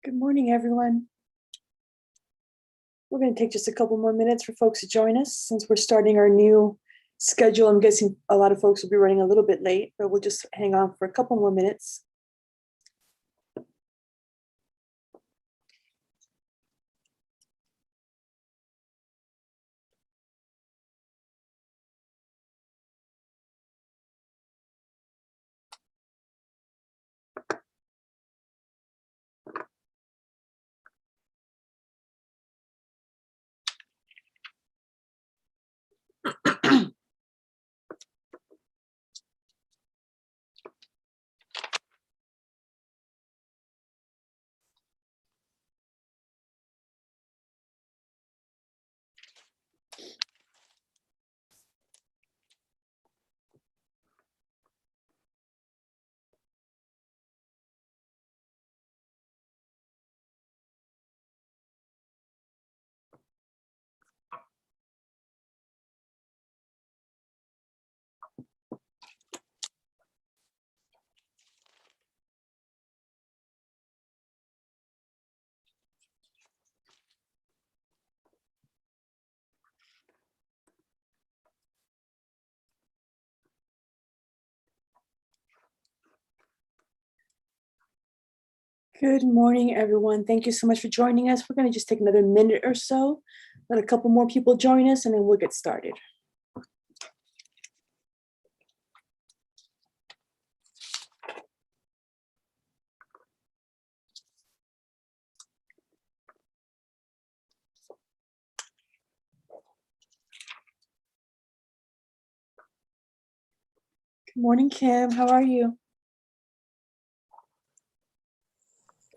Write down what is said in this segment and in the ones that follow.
Good morning, everyone. We're going to take just a couple more minutes for folks to join us since we're starting our new schedule. I'm guessing a lot of folks will be running a little bit late, but we'll just hang on for a couple more minutes. Good morning, everyone. Thank you so much for joining us. We're going to just take another minute or so, let a couple more people join us, and then we'll get started. Good morning, Kim. How are you?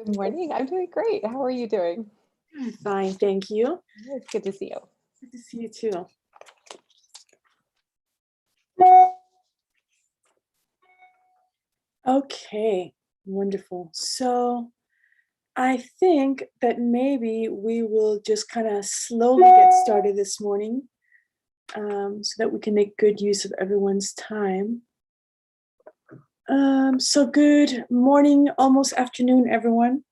Good morning. I'm doing great. How are you doing? Fine, thank you. It's good to see you. Good to see you too. Okay, wonderful. So I think that maybe we will just kind of slowly get started this morning so that we can make good use of everyone's time. So good morning, almost afternoon, everyone.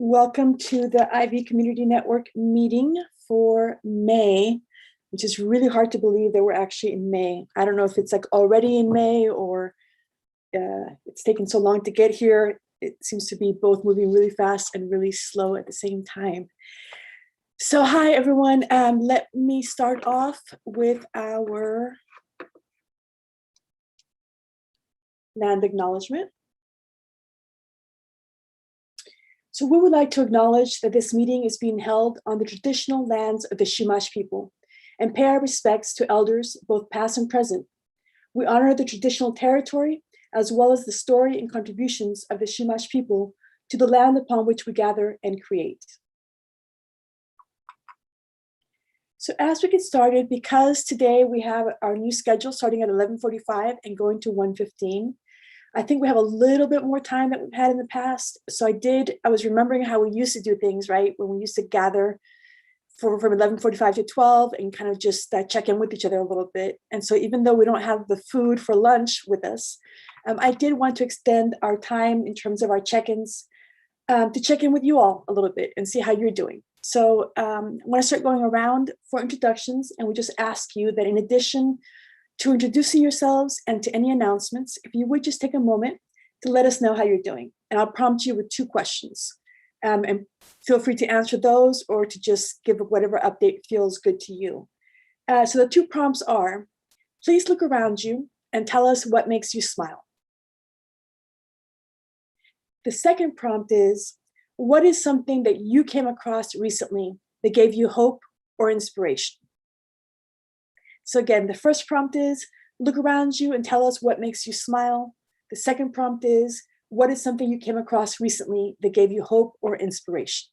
Welcome to the IV Community Network meeting for May, which is really hard to believe that we're actually in May. I don't know if it's like already in May or it's taken so long to get here. It seems to be both moving really fast and really slow at the same time. So hi, everyone. Let me start off with our land acknowledgement. So we would like to acknowledge that this meeting is being held on the traditional lands of the Chumash people and pay our respects to elders, both past and present. We honor the traditional territory as well as the story and contributions of the Chumash people to the land upon which we gather and create. So as we get started, because today we have our new schedule starting at 11:45 and going to 1:15, I think we have a little bit more time than we've had in the past. So I was remembering how we used to do things, right? When we used to gather from 11:45 to 12 and kind of just check in with each other a little bit. And so even though we don't have the food for lunch with us, I did want to extend our time in terms of our check-ins to check in with you all a little bit and see how you're doing. So I want to start going around for introductions, and we just ask you that in addition to introducing yourselves and to any announcements, if you would just take a moment to let us know how you're doing. And I'll prompt you with 2 questions. And feel free to answer those or to just give whatever update feels good to you. So the 2 prompts are, please look around you and tell us what makes you smile. The second prompt is, what is something that you came across recently that gave you hope or inspiration? So again, the first prompt is, look around you and tell us what makes you smile. The second prompt is, what is something you came across recently that gave you hope or inspiration?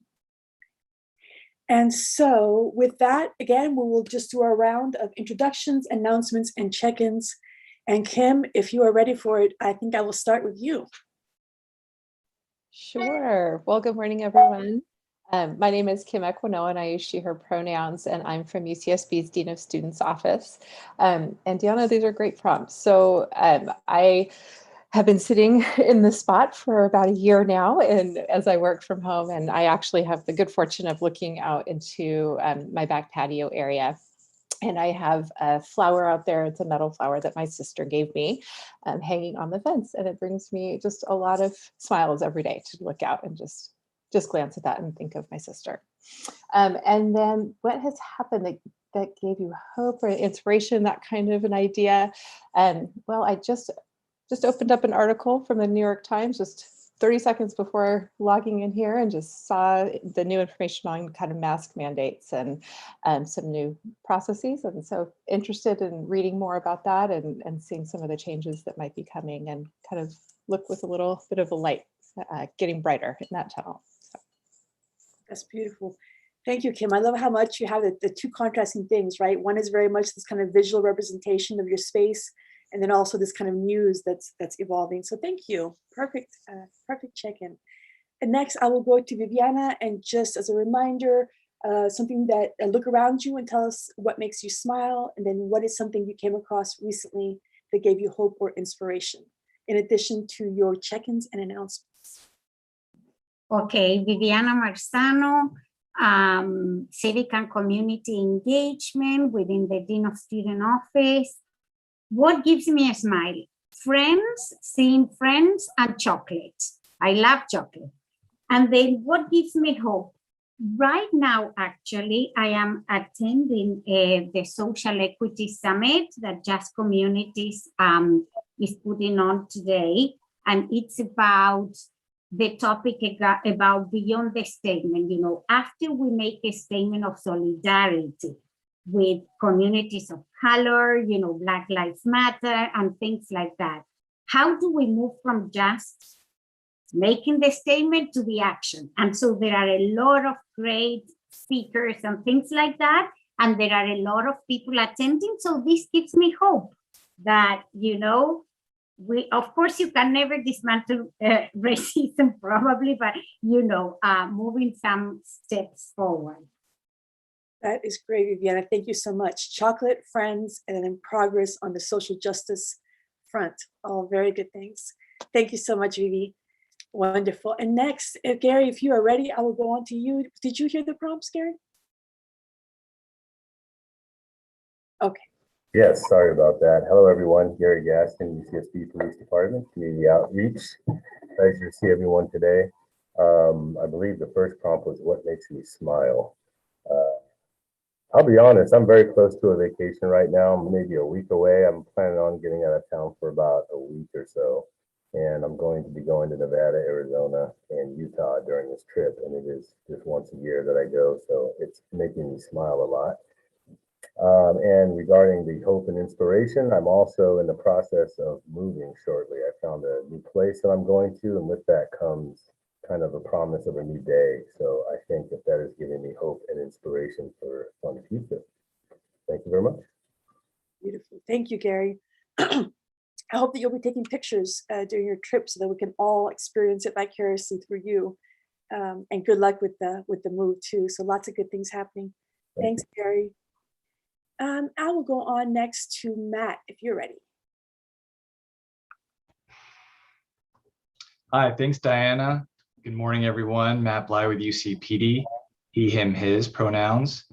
And so with that, again, we will just do our round of introductions, announcements, and check-ins. And Kim, if you are ready for it, I think I will start with you. Sure. Well, good morning, everyone. My name is Kim Equino, and I use she, her pronouns, and I'm from UCSB's Dean of Students office. And Deanna, these are great prompts. So I have been sitting in this spot for about a year now, and as I work from home, and I actually have the good fortune of looking out into my back patio area. And I have a flower out there. It's a metal flower that my sister gave me, hanging on the fence. And it brings me just a lot of smiles every day to look out and just glance at that and think of my sister. And then what has happened that gave you hope or inspiration, that kind of an idea? Well, I just opened up an article from the New York Times just 30 seconds before logging in here, and just saw the new information on kind of mask mandates and some new processes. And so interested in reading more about that and seeing some of the changes that might be coming, and kind of look with a little bit of a light getting brighter in that tunnel. So. That's beautiful. Thank you, Kim. I love how much you have the two contrasting things, right? One is very much this kind of visual representation of your space, and then also this kind of news that's evolving. So thank you. Perfect, perfect check-in. And next, I will go to Viviana, and just as a reminder, something that look around you and tell us what makes you smile, and then what is something you came across recently that gave you hope or inspiration, in addition to your check-ins and announcements. Okay, Viviana Marzano, Civic and Community Engagement within the Dean of Student Office. What gives me a smile? Friends, seeing friends, and chocolate. I love chocolate. And then what gives me hope? Right now, actually, I am attending the Social Equity Summit that Just Communities is putting on today. And it's about the topic about beyond the statement. You know, after we make a statement of solidarity with communities of color, you know, Black Lives Matter and things like that, how do we move from just making the statement to the action? And so there are a lot of great speakers and things like that, and there are a lot of people attending. So this gives me hope that, you know, we, of course, you can never dismantle racism probably, but, you know, moving some steps forward. That is great, Viviana. Thank you so much. Chocolate, friends, and then progress on the social justice front. All very good things. Thank you so much, Vivi. Wonderful. And next, Gary, if you are ready, I will go on to you. Did you hear the prompts, Gary? Okay. Yes, sorry about that. Hello, everyone. Gary Gaston, UCSB Police Department, Community Outreach. Pleasure to see everyone today. I believe the first prompt was what makes me smile. I'll be honest, I'm very close to a vacation right now. I'm maybe a week away. I'm planning on getting out of town for about a week or so. And I'm going to be going to Nevada, Arizona, and Utah during this trip. And it is just once a year that I go. So it's making me smile a lot. And regarding the hope and inspiration, I'm also in the process of moving shortly. I found a new place that I'm going to, and with that comes kind of a promise of a new day. So I think that is giving me hope and inspiration for the future. Thank you very much. Beautiful. Thank you, Gary. I hope that you'll be taking pictures during your trip so that we can all experience it vicariously through you. And good luck with the move too. So lots of good things happening. Thanks, Gary. I will go on next to Matt, if you're ready. Hi, thanks, Diana. Good morning, everyone. Matt Bly with UCPD, he, him, his pronouns.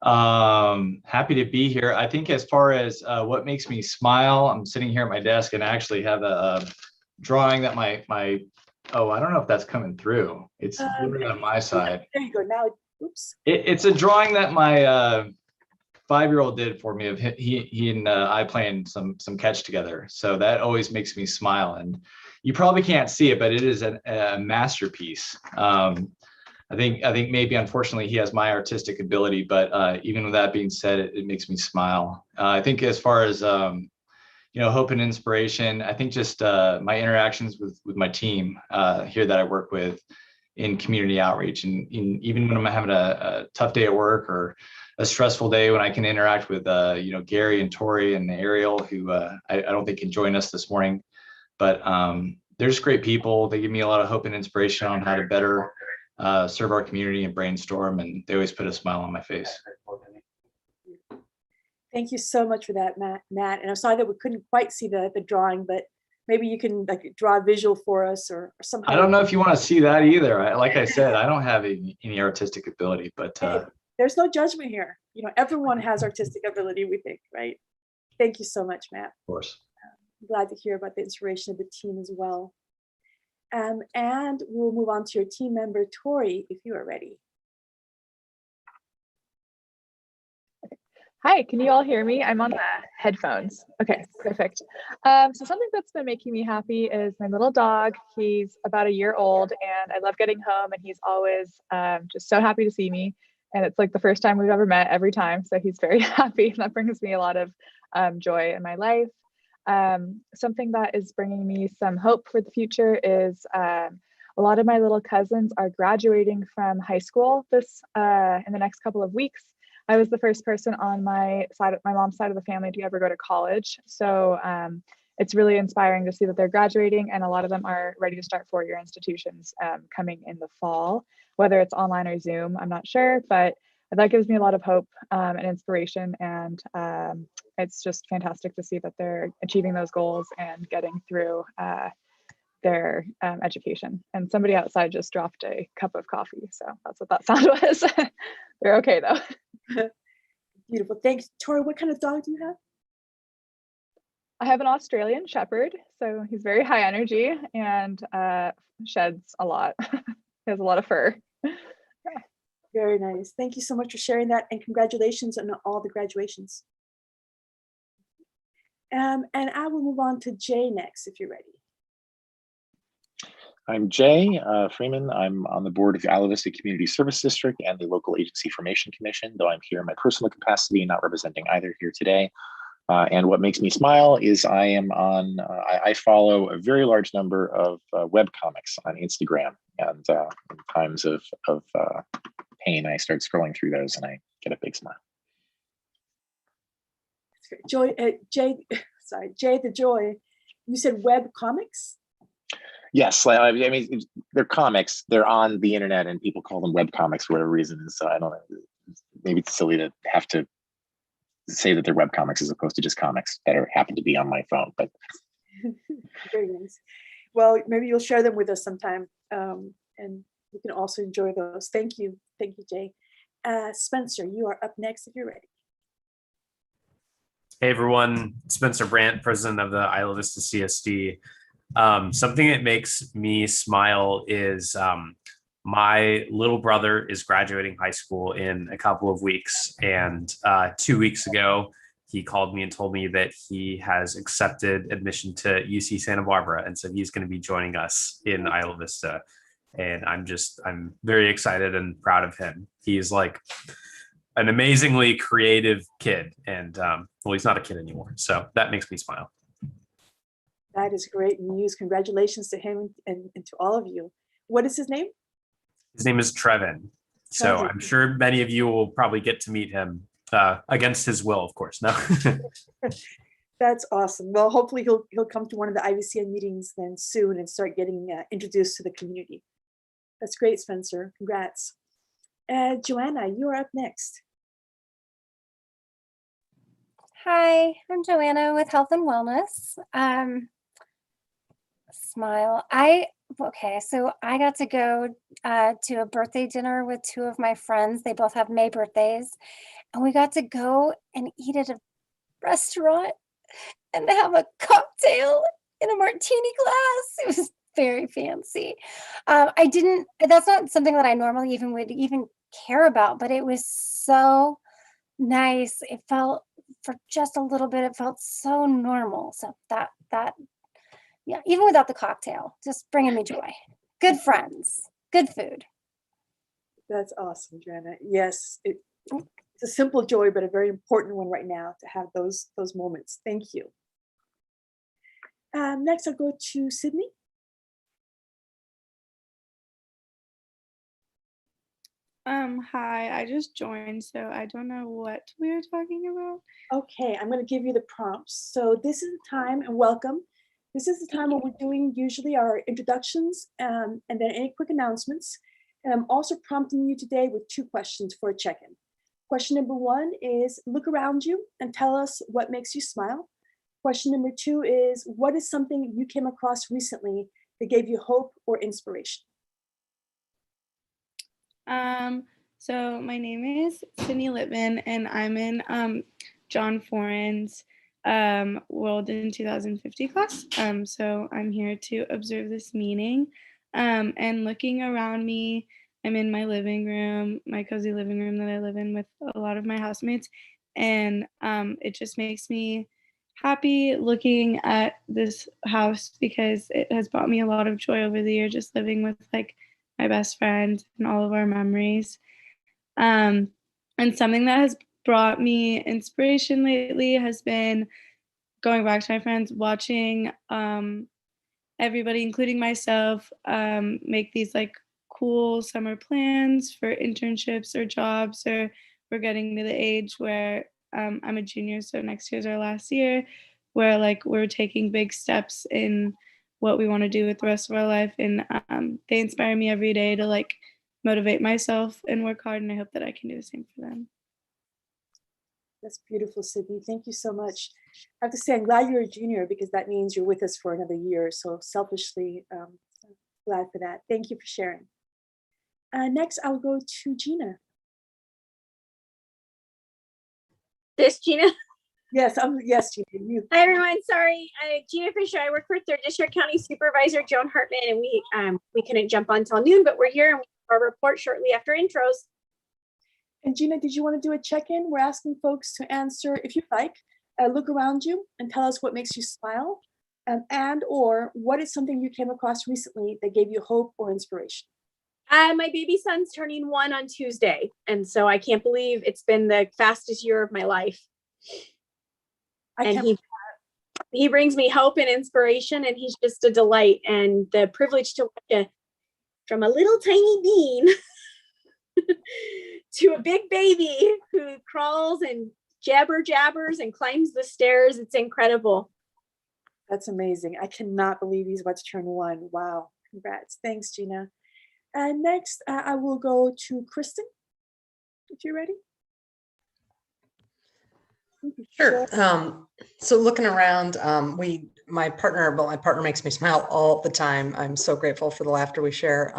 Happy to be here. I think as far as what makes me smile, I'm sitting here at my desk and I actually have a drawing that my oh, I don't know if that's coming through. It's literally on my side. There you go. Now, oops. It's a drawing that my 5-year-old did for me of he and I playing some catch together. So that always makes me smile. And you probably can't see it, but it is a masterpiece. I think maybe unfortunately he has my artistic ability, but even with that being said, it makes me smile. I think as far as you know, hope and inspiration, I think just my interactions with my team here that I work with in community outreach, and even when I'm having a tough day at work or a stressful day, when I can interact with you know, Gary and Tori and Ariel, who I don't think can join us this morning, but they're just great people. They give me a lot of hope and inspiration on how to better serve our community and brainstorm, and they always put a smile on my face. Thank you so much for that, Matt. And I'm sorry that we couldn't quite see the drawing, but maybe you can like draw a visual for us or somehow. I don't know if you want to see that either. Like I said, I don't have any artistic ability, but Hey, there's no judgment here. You know, everyone has artistic ability, we think, right? Thank you so much, Matt. of course. I'm glad to hear about the inspiration of the team as well. And we'll move on to your team member, Tori, if you are ready. Hi, can you all hear me? I'm on the headphones. Okay, perfect. So something that's been making me happy is my little dog. He's about a year old and I love getting home and he's always just so happy to see me. And it's like the first time we've ever met every time. So he's very happy and that brings me a lot of joy in my life. Something that is bringing me some hope for the future is a lot of my little cousins are graduating from high school in the next couple of weeks. I was the first person on my mom's side of the family to ever go to college. So it's really inspiring to see that they're graduating and a lot of them are ready to start four-year institutions coming in the fall, whether it's online or Zoom, I'm not sure, but that gives me a lot of hope and inspiration. And it's just fantastic to see that they're achieving those goals and getting through their education. And somebody outside just dropped a cup of coffee. So that's what that sound was. They're okay though. Beautiful. Thanks. Tori, what kind of dog do you have? I have an Australian Shepherd. So he's very high energy and sheds a lot. He has a lot of fur. Very nice. Thank you so much for sharing that and congratulations on all the graduations. And I will move on to Jay next, if you're ready. I'm Jay Freeman. I'm on the board of the Isla Vista Community Service District and the Local Agency Formation Commission, though I'm here in my personal capacity, not representing either here today. And what makes me smile is I follow a very large number of web comics on Instagram, and in times of pain, I start scrolling through those and I get a big smile. Jay the Joy, you said web comics? Yes, I mean, they're comics. They're on the internet and people call them web comics for whatever reason. So I don't know, maybe it's silly to have to say that they're web comics as opposed to just comics that happen to be on my phone. But very nice. Well, maybe you'll share them with us sometime and we can also enjoy those. Thank you. Thank you, Jay. Spencer, you are up next if you're ready. Hey everyone, Spencer Brandt, president of the Isla Vista CSD. Something that makes me smile is my little brother is graduating high school in a couple of weeks. And 2 weeks ago, he called me and told me that he has accepted admission to UC Santa Barbara. And so he's going to be joining us in Isla Vista. And I'm very excited and proud of him. He's like an amazingly creative kid. And well, he's not a kid anymore. So that makes me smile. That is great news. Congratulations to him and to all of you. What is his name? His name is Trevin. So I'm sure many of you will probably get to meet him against his will, of course. No. That's awesome. Well, hopefully he'll come to one of the Ivcn meetings then soon and start getting introduced to the community. That's great, Spencer. Congrats. Joanna, you are up next. Hi, I'm Joanna with Health and Wellness. Smile. Okay, so I got to go to a birthday dinner with two of my friends. They both have May birthdays. And we got to go and eat at a restaurant and have a cocktail in a martini glass. It was very fancy. That's not something that I normally would care about, but it was so nice. It felt, for just a little bit, it felt so normal. So that yeah, even without the cocktail, just bringing me joy. Good friends, good food. That's awesome, Joanna. Yes, it's a simple joy, but a very important one right now to have those moments. Thank you. Next, I'll go to Sydney. Hi, I just joined, so I don't know what we are talking about. Okay, I'm going to give you the prompts. So this is the time, and welcome. This is the time when we're doing usually our introductions and then any quick announcements. And I'm also prompting you today with 2 questions for a check-in. Question number 1 is look around you and tell us what makes you smile. Question number 2 is what is something you came across recently that gave you hope or inspiration? So my name is Sydney Littman, and I'm in John Foran's World in 2050 class. So I'm here to observe this meeting. And looking around me, I'm in my living room, my cozy living room that I live in with a lot of my housemates. And it just makes me happy looking at this house because it has brought me a lot of joy over the year, just living with like my best friend and all of our memories. And something that has brought me inspiration lately has been going back to my friends, watching everybody, including myself, make these like cool summer plans for internships or jobs, or we're getting to the age where I'm a junior, so next year's our last year, where like we're taking big steps in what we want to do with the rest of our life. And they inspire me every day to like motivate myself and work hard, and I hope that I can do the same for them. That's beautiful, Sydney. Thank you so much. I have to say, I'm glad you're a junior because that means you're with us for another year. So selfishly glad for that. Thank you for sharing. Next, I'll go to Gina. This Gina? Yes, yes, Gina. You. Hi, everyone. Sorry, Gina Fisher. I work for 3rd District County Supervisor Joan Hartman, and we couldn't jump on till noon, but we're here and we have our report shortly after intros. And Gina, did you want to do a check-in? We're asking folks to answer, if you like, look around you and tell us what makes you smile, and or what is something you came across recently that gave you hope or inspiration? My baby son's turning 1 on Tuesday, and so I can't believe it's been the fastest year of my life. And he brings me hope and inspiration, and he's just a delight. And the privilege to watch from a little tiny bean to a big baby who crawls and jabbers and climbs the stairs. It's incredible. That's amazing. I cannot believe he's about to turn 1. Wow. Congrats. Thanks, Gina. And next, I will go to Kristen, if you're ready. Sure. So looking around, my partner makes me smile all the time. I'm so grateful for the laughter we share.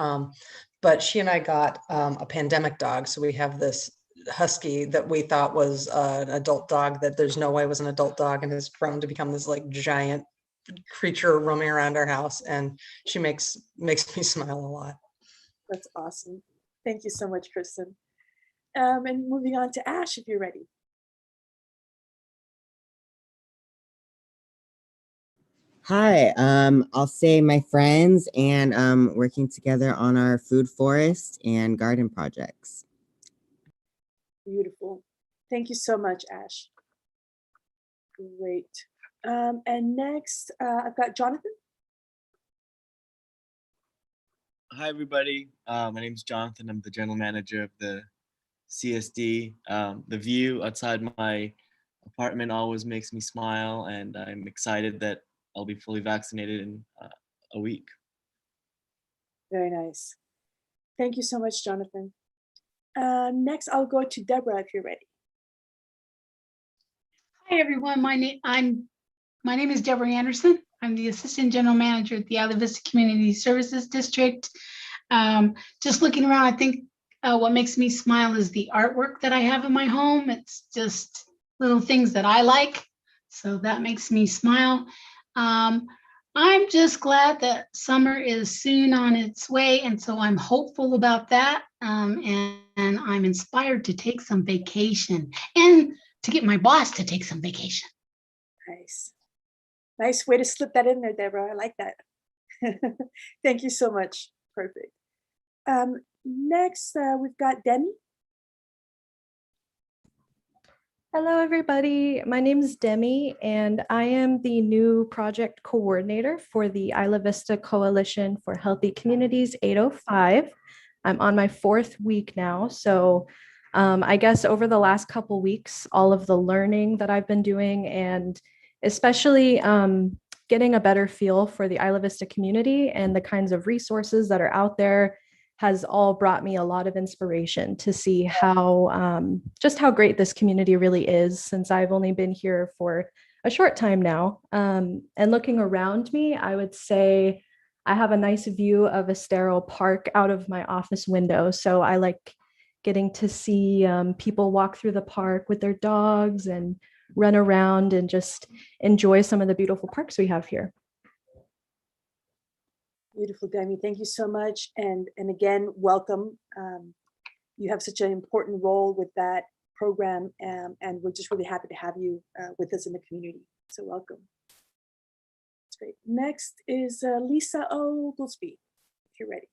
But she and I got a pandemic dog. So we have this husky that we thought was an adult dog that there's no way was an adult dog, and has grown to become this like giant creature roaming around our house. And she makes me smile a lot. That's awesome. Thank you so much, Kristen. And moving on to Ash, if you're ready. Hi, I'll say my friends and working together on our food forest and garden projects. Beautiful. Thank you so much, Ash. Great. And next, I've got Jonathan. Hi, everybody. My name is Jonathan. I'm the general manager of the CSD. The view outside my apartment always makes me smile, and I'm excited that I'll be fully vaccinated in a week. Very nice. Thank you so much, Jonathan. Next, I'll go to Deborah if you're ready. Hi, everyone. My name is Deborah Anderson. I'm the Assistant General Manager at the Isla Vista Community Services District. Just looking around, I think what makes me smile is the artwork that I have in my home. It's just little things that I like, so that makes me smile. I'm just glad that summer is soon on its way, and so I'm hopeful about that. And I'm inspired to take some vacation and to get my boss to take some vacation. Nice. Nice way to slip that in there, Deborah. I like that. Thank you so much. Perfect. Next, we've got Demi. Hello, everybody. My name is Demi, and I am the new project coordinator for the Isla Vista Coalition for Healthy Communities 805. I'm on my 4th week now, so I guess over the last couple weeks, all of the learning that I've been doing, and especially getting a better feel for the Isla Vista community and the kinds of resources that are out there, has all brought me a lot of inspiration to see how just how great this community really is, since I've only been here for a short time now. And looking around me, I would say I have a nice view of Estero Park out of my office window. So I like getting to see people walk through the park with their dogs and run around and just enjoy some of the beautiful parks we have here. Beautiful, Demi. Thank you so much. And again, welcome. You have such an important role with that program, and we're just really happy to have you with us in the community. So welcome. That's great. Next is Lisa Oglesby, if you're ready.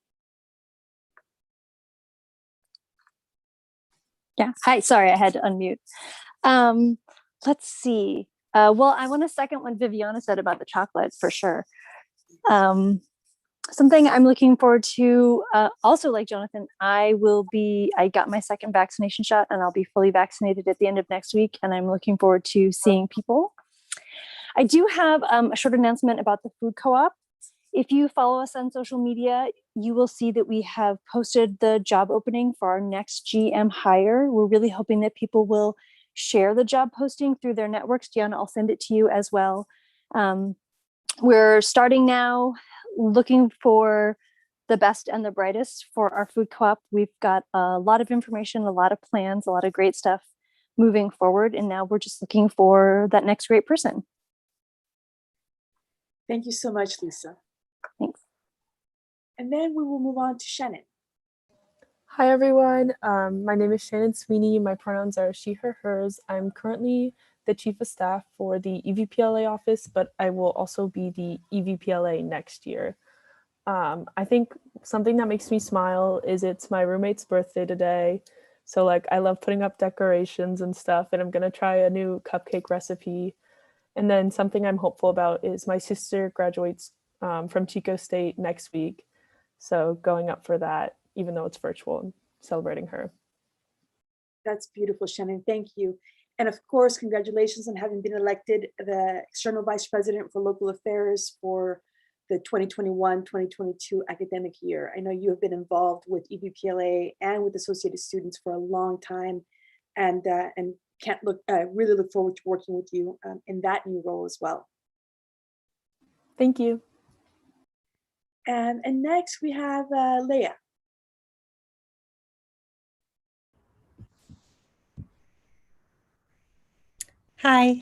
Yeah. Hi. Sorry, I had to unmute. Let's see. Well, I want to second what Viviana said about the chocolate for sure. Something I'm looking forward to, also like Jonathan, I got my second vaccination shot and I'll be fully vaccinated at the end of next week. And I'm looking forward to seeing people. I do have a short announcement about the food co-op. If you follow us on social media, you will see that we have posted the job opening for our next GM hire. We're really hoping that people will share the job posting through their networks. Gianna, I'll send it to you as well. We're starting now, looking for the best and the brightest for our food co-op. We've got a lot of information, a lot of plans, a lot of great stuff moving forward. And now we're just looking for that next great person. Thank you so much, Lisa. Thanks. And then we will move on to Shannon. Hi, everyone. My name is Shannon Sweeney. My pronouns are she, her, hers. I'm currently the chief of staff for the EVPLA office, but I will also be the EVPLA next year. I think something that makes me smile is it's my roommate's birthday today. So like I love putting up decorations and stuff, and I'm gonna try a new cupcake recipe. And then something I'm hopeful about is my sister graduates from Chico State next week. So going up for that, even though it's virtual, and celebrating her. That's beautiful, Shannon. Thank you. And of course, congratulations on having been elected the External Vice President for Local Affairs for the 2021-2022 academic year. I know you have been involved with EVPLA and with Associated Students for a long time, and really look forward to working with you in that new role as well. Thank you. And next we have Leah. Hi,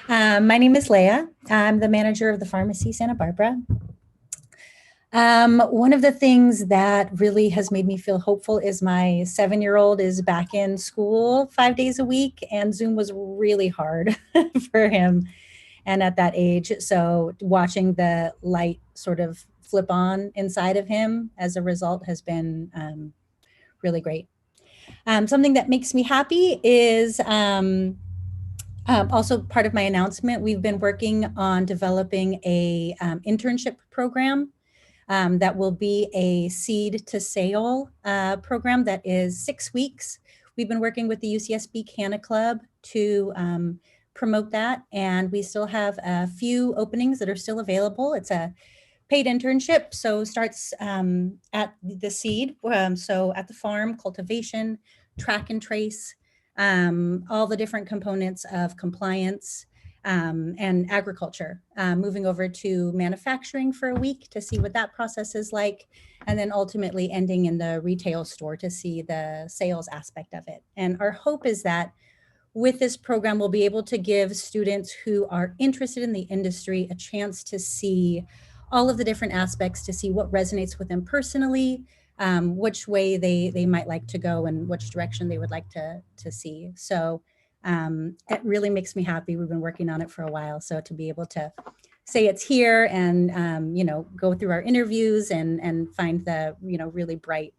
my name is Leah. I'm the manager of the pharmacy Santa Barbara. One of the things that really has made me feel hopeful is my 7-year-old is back in school 5 days a week, and Zoom was really hard for him and at that age. So watching the light sort of flip on inside of him as a result has been really great. Something that makes me happy is also part of my announcement, we've been working on developing a internship program that will be a seed to sale program that is 6 weeks. We've been working with the UCSB Canna Club to promote that, and we still have a few openings that are still available. It's a paid internship, so starts at the seed, so at the farm, cultivation, track and trace, all the different components of compliance and agriculture, moving over to manufacturing for a week to see what that process is like, and then ultimately ending in the retail store to see the sales aspect of it. And our hope is that with this program, we'll be able to give students who are interested in the industry a chance to see all of the different aspects, to see what resonates with them personally, which way they might like to go and which direction they would like to see. So it really makes me happy. We've been working on it for a while. So to be able to say it's here and, go through our interviews and find the, really bright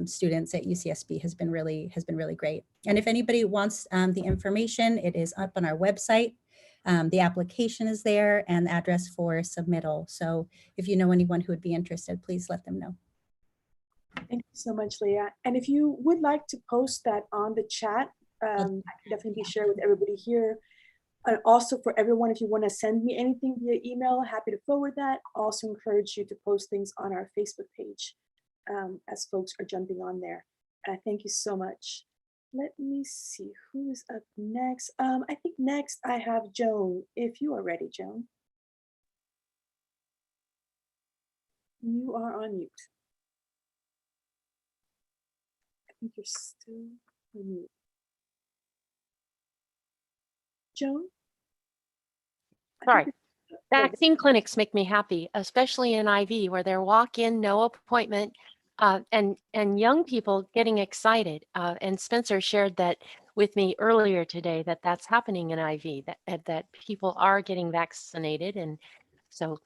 students at UCSB has been really great. And if anybody wants the information, it is up on our website. The application is there and the address for submittal. So if you know anyone who would be interested, please let them know. Thank you so much, Leah. And if you would like to post that on the chat, I can definitely share with everybody here. And also for everyone, if you want to send me anything via email, happy to forward that. Also encourage you to post things on our Facebook page as folks are jumping on there. Thank you so much. Let me see who is up next. I think next I have Joan, if you are ready, Joan. You are on mute. I think you're still on mute. Joan? Sorry. Vaccine clinics make me happy, especially in IV where they're walk-in, no appointment, and young people getting excited. And Spencer shared that with me earlier today, that that's happening in IV, that people are getting vaccinated. And so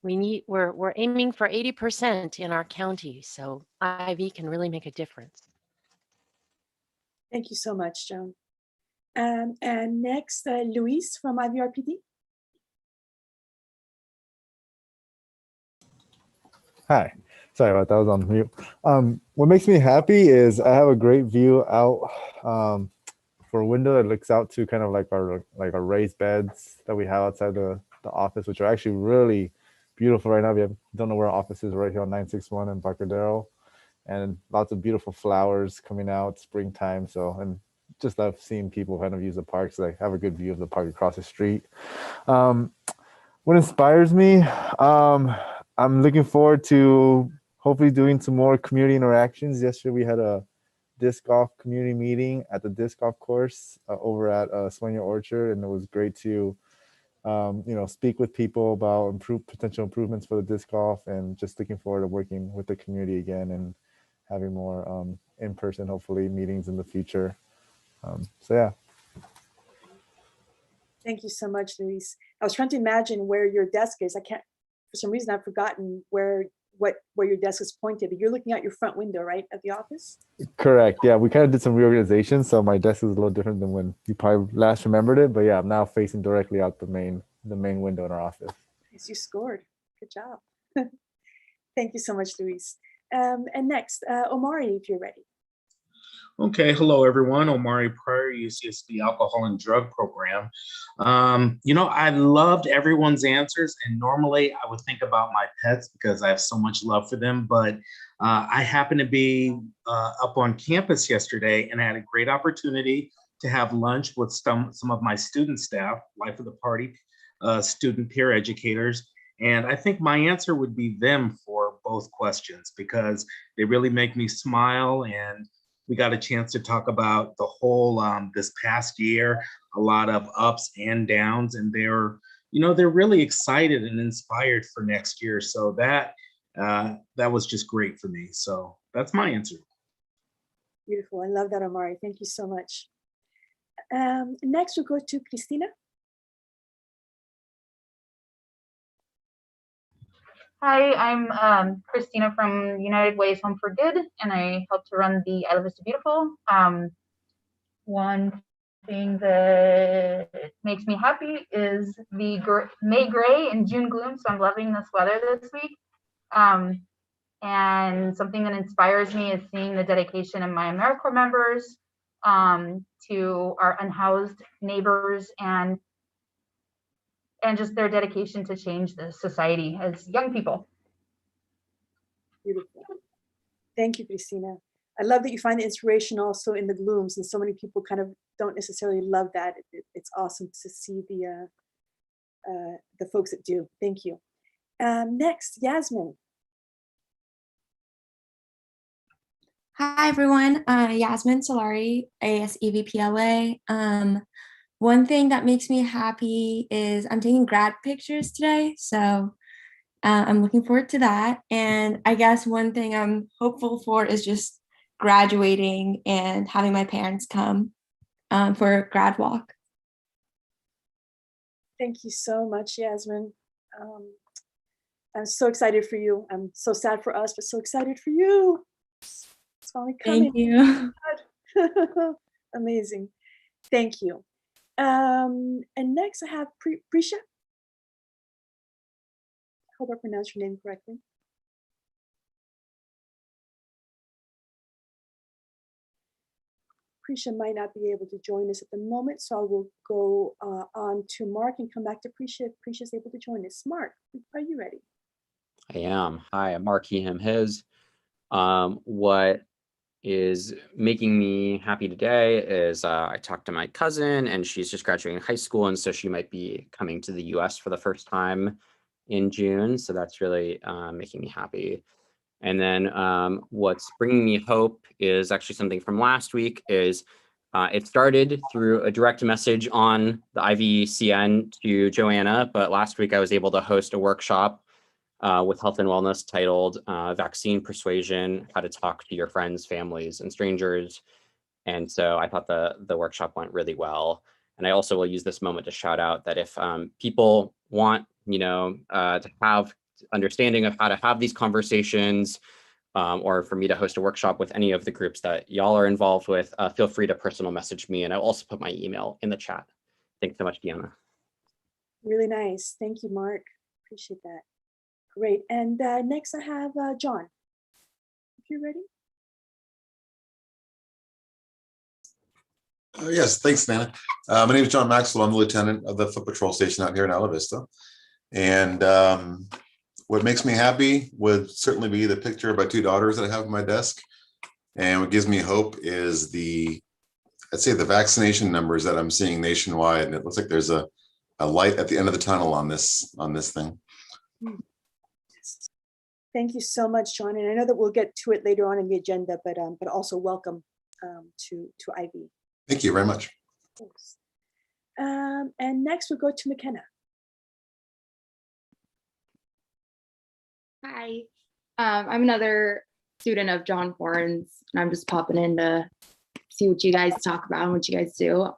we're aiming for 80% in our county. So IV can really make a difference. Thank you so much, Joan. And next, Luis from IVRPD. Hi, sorry about that, I was on mute. What makes me happy is I have a great view out for a window that looks out to kind of like our raised beds that we have outside the office, which are actually really beautiful right now. If you don't know where our office is, right here on 961 in Barcadero, and lots of beautiful flowers coming out springtime. So, and just love seeing people kind of use the park, so I have a good view of the park across the street. What inspires me? I'm looking forward to hopefully doing some more community interactions. Yesterday we had a disc golf community meeting at the disc golf course over at Sueño Orchard, and it was great to speak with people about potential improvements for the disc golf, and just looking forward to working with the community again and having more in-person, hopefully, meetings in the future. So yeah. Thank you so much, Luis. I was trying to imagine where your desk is. I can't, for some reason, I've forgotten where your desk is pointed, but you're looking out your front window, right, at the office? Correct. Yeah, we kind of did some reorganization, so my desk is a little different than when you probably last remembered it. But yeah, I'm now facing directly out the main window in our office. Yes, you scored. Good job. Thank you so much, Luis. And next, Omari, if you're ready. Okay, hello everyone. Omari Pryor, UCSB Alcohol and Drug Program. I loved everyone's answers, and normally I would think about my pets because I have so much love for them, but I happened to be up on campus yesterday, and I had a great opportunity to have lunch with some of my student staff, life of the party, student peer educators. And I think my answer would be them for both questions, because they really make me smile. And we got a chance to talk about the whole this past year, a lot of ups and downs, and they're really excited and inspired for next year. So that was just great for me. So that's my answer. Beautiful. I love that, Omari. Thank you so much. Next, we'll go to Christina. Hi, I'm Christina from United Ways Home for Good, and I help to run the Isla Vista Beautiful. One thing that makes me happy is the May gray and June gloom, so I'm loving this weather this week. And something that inspires me is seeing the dedication of my AmeriCorps members to our unhoused neighbors, and just their dedication to change the society as young people. Beautiful. Thank you, Christina. I love that you find the inspiration also in the glooms, and so many people kind of don't necessarily love that. It's awesome to see the folks that do. Thank you. Next, Yasmin. Hi, everyone. Yasmin Solari, AS EVPLA. One thing that makes me happy is I'm taking grad pictures today, so I'm looking forward to that. And I guess one thing I'm hopeful for is just graduating and having my parents come for a grad walk. Thank you so much, Yasmin. I'm so excited for you. I'm so sad for us, but so excited for you. It's finally coming. Thank you. Amazing. Thank you. And next I have Prisha. I hope I pronounced your name correctly. Prisha might not be able to join us at the moment, so I will go on to Mark and come back to Prisha if Prisha is able to join us. Mark, are you ready? I am. Hi, I'm Mark Him His. What is making me happy today is I talked to my cousin, and she's just graduating high school, and so she might be coming to the US for the first time in June. So that's really making me happy. And then what's bringing me hope is actually something from last week. Is it started through a direct message on the Ivcn to Joanna, but last week I was able to host a workshop with Health and Wellness titled Vaccine Persuasion, How to Talk to Your Friends, Families, and Strangers. And so I thought the workshop went really well. And I also will use this moment to shout out that if people want, to have understanding of how to have these conversations, or for me to host a workshop with any of the groups that y'all are involved with, feel free to personal message me, and I'll also put my email in the chat. Thanks so much, Deanna. Really nice. Thank you, Mark. Appreciate that. Great. And next I have John. If you're ready. Yes, thanks, Nana. My name is John Maxwell. I'm the lieutenant of the foot patrol station out here in Isla Vista. And what makes me happy would certainly be the picture of my two daughters that I have on my desk. And what gives me hope is I'd say the vaccination numbers that I'm seeing nationwide. And it looks like there's a light at the end of the tunnel on this thing. Thank you so much, John. And I know that we'll get to it later on in the agenda, but also welcome to Ivy. Thank you very much. Thanks. And next we'll go to McKenna. Hi, I'm another student of John Foran's, and I'm just popping in to see what you guys talk about and what you guys do.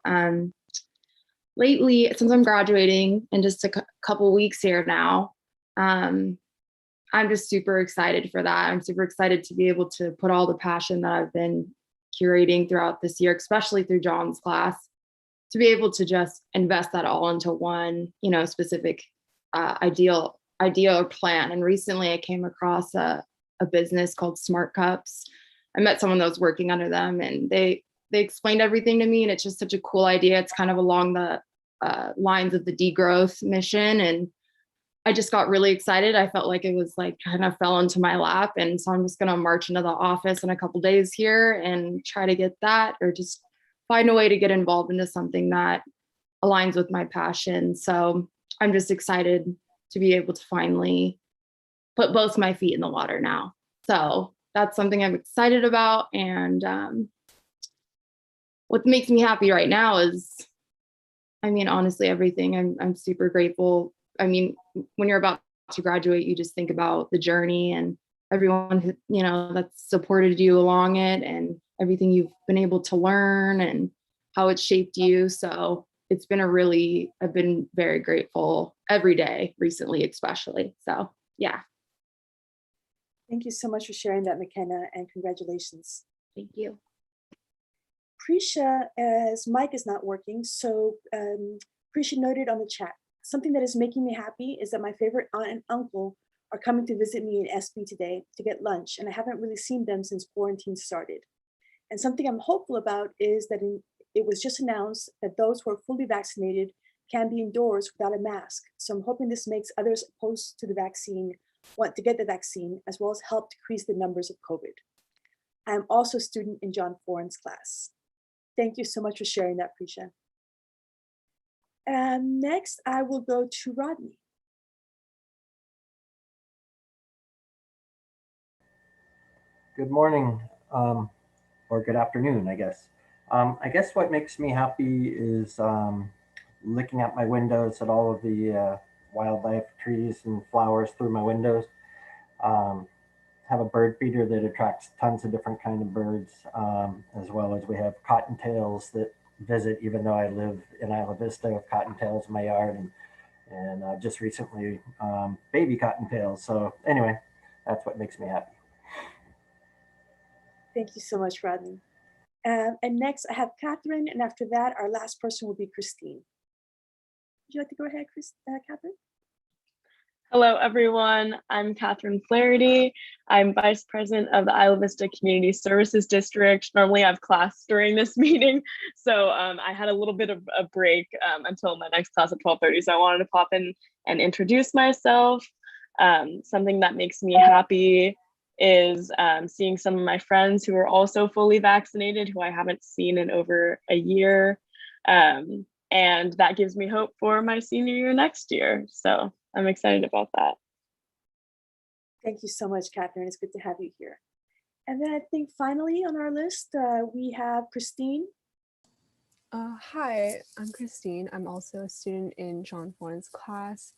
Lately, since I'm graduating in just a couple weeks here now, I'm just super excited for that. I'm super excited to be able to put all the passion that I've been curating throughout this year, especially through John's class, to be able to just invest that all into one, specific idea or plan. And recently I came across a business called Smart Cups. I met someone that was working under them, and they explained everything to me, and it's just such a cool idea. It's kind of along the lines of the degrowth mission, and I just got really excited. I felt like it was kind of fell into my lap. And so I'm just going to march into the office in a couple days here and try to get that, or just find a way to get involved into something that aligns with my passion. So I'm just excited to be able to finally put both my feet in the water now. So that's something I'm excited about. And what makes me happy right now is, honestly, everything. I'm super grateful. When you're about to graduate, you just think about the journey and everyone who, that's supported you along it, and everything you've been able to learn and how it's shaped you. So it's been I've been very grateful every day recently, especially. So yeah. Thank you so much for sharing that, McKenna, and congratulations. Thank you. Prisha, as Mike is not working, so Prisha noted on the chat, something that is making me happy is that my favorite aunt and uncle are coming to visit me in SB today to get lunch, and I haven't really seen them since quarantine started. And something I'm hopeful about is that it was just announced that those who are fully vaccinated can be indoors without a mask. So I'm hoping this makes others opposed to the vaccine want to get the vaccine, as well as help decrease the numbers of COVID. I'm also a student in John Foran's class. Thank you so much for sharing that, Prisha. And next, I will go to Rodney. Good morning, or good afternoon, I guess. I guess what makes me happy is looking at my windows at all of the wildlife, trees, and flowers through my windows. Have a bird feeder that attracts tons of different kind of birds, as well as we have cottontails that visit, even though I live in Isla Vista, with cottontails in my yard, and just recently baby cottontails. So anyway, that's what makes me happy. Thank you so much, Rodney. And next I have Catherine, and after that, our last person will be Christine. Would you like to go ahead, Catherine? Hello, everyone. I'm Catherine Flaherty. I'm Vice President of the Isla Vista Community Services District. Normally I have class during this meeting, so I had a little bit of a break until my next class at 12:30, so I wanted to pop in and introduce myself. Something that makes me happy is seeing some of my friends who are also fully vaccinated, who I haven't seen in over a year. And that gives me hope for my senior year next year. So I'm excited about that. Thank you so much, Catherine. It's good to have you here. And then I think finally on our list, we have Christine. Hi, I'm Christine. I'm also a student in John Thorne's class.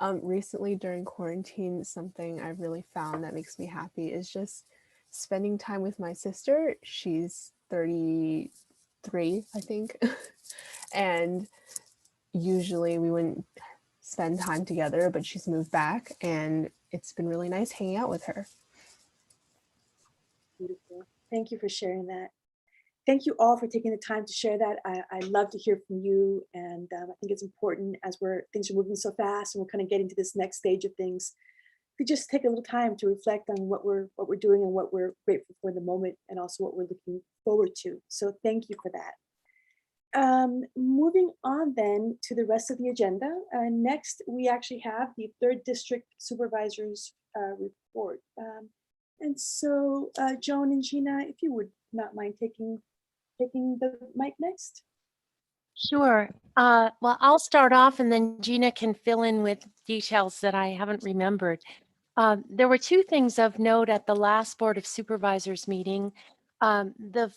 Recently during quarantine, something I've really found that makes me happy is just spending time with my sister. She's 33, I think. And usually we wouldn't spend time together, but she's moved back and it's been really nice hanging out with her. Beautiful. Thank you for sharing that. Thank you all for taking the time to share that. I love to hear from you, and I think it's important as things are moving so fast and we're kind of getting to this next stage of things, to just take a little time to reflect on what we're doing and what we're grateful for in the moment, and also what we're looking forward to. So thank you for that. Moving on then to the rest of the agenda. Next, we actually have the 3rd District Supervisor's report. And so Joan and Gina, if you would not mind taking the mic next. Sure. Well, I'll start off and then Gina can fill in with details that I haven't remembered. There were 2 things of note at the last Board of Supervisors meeting. The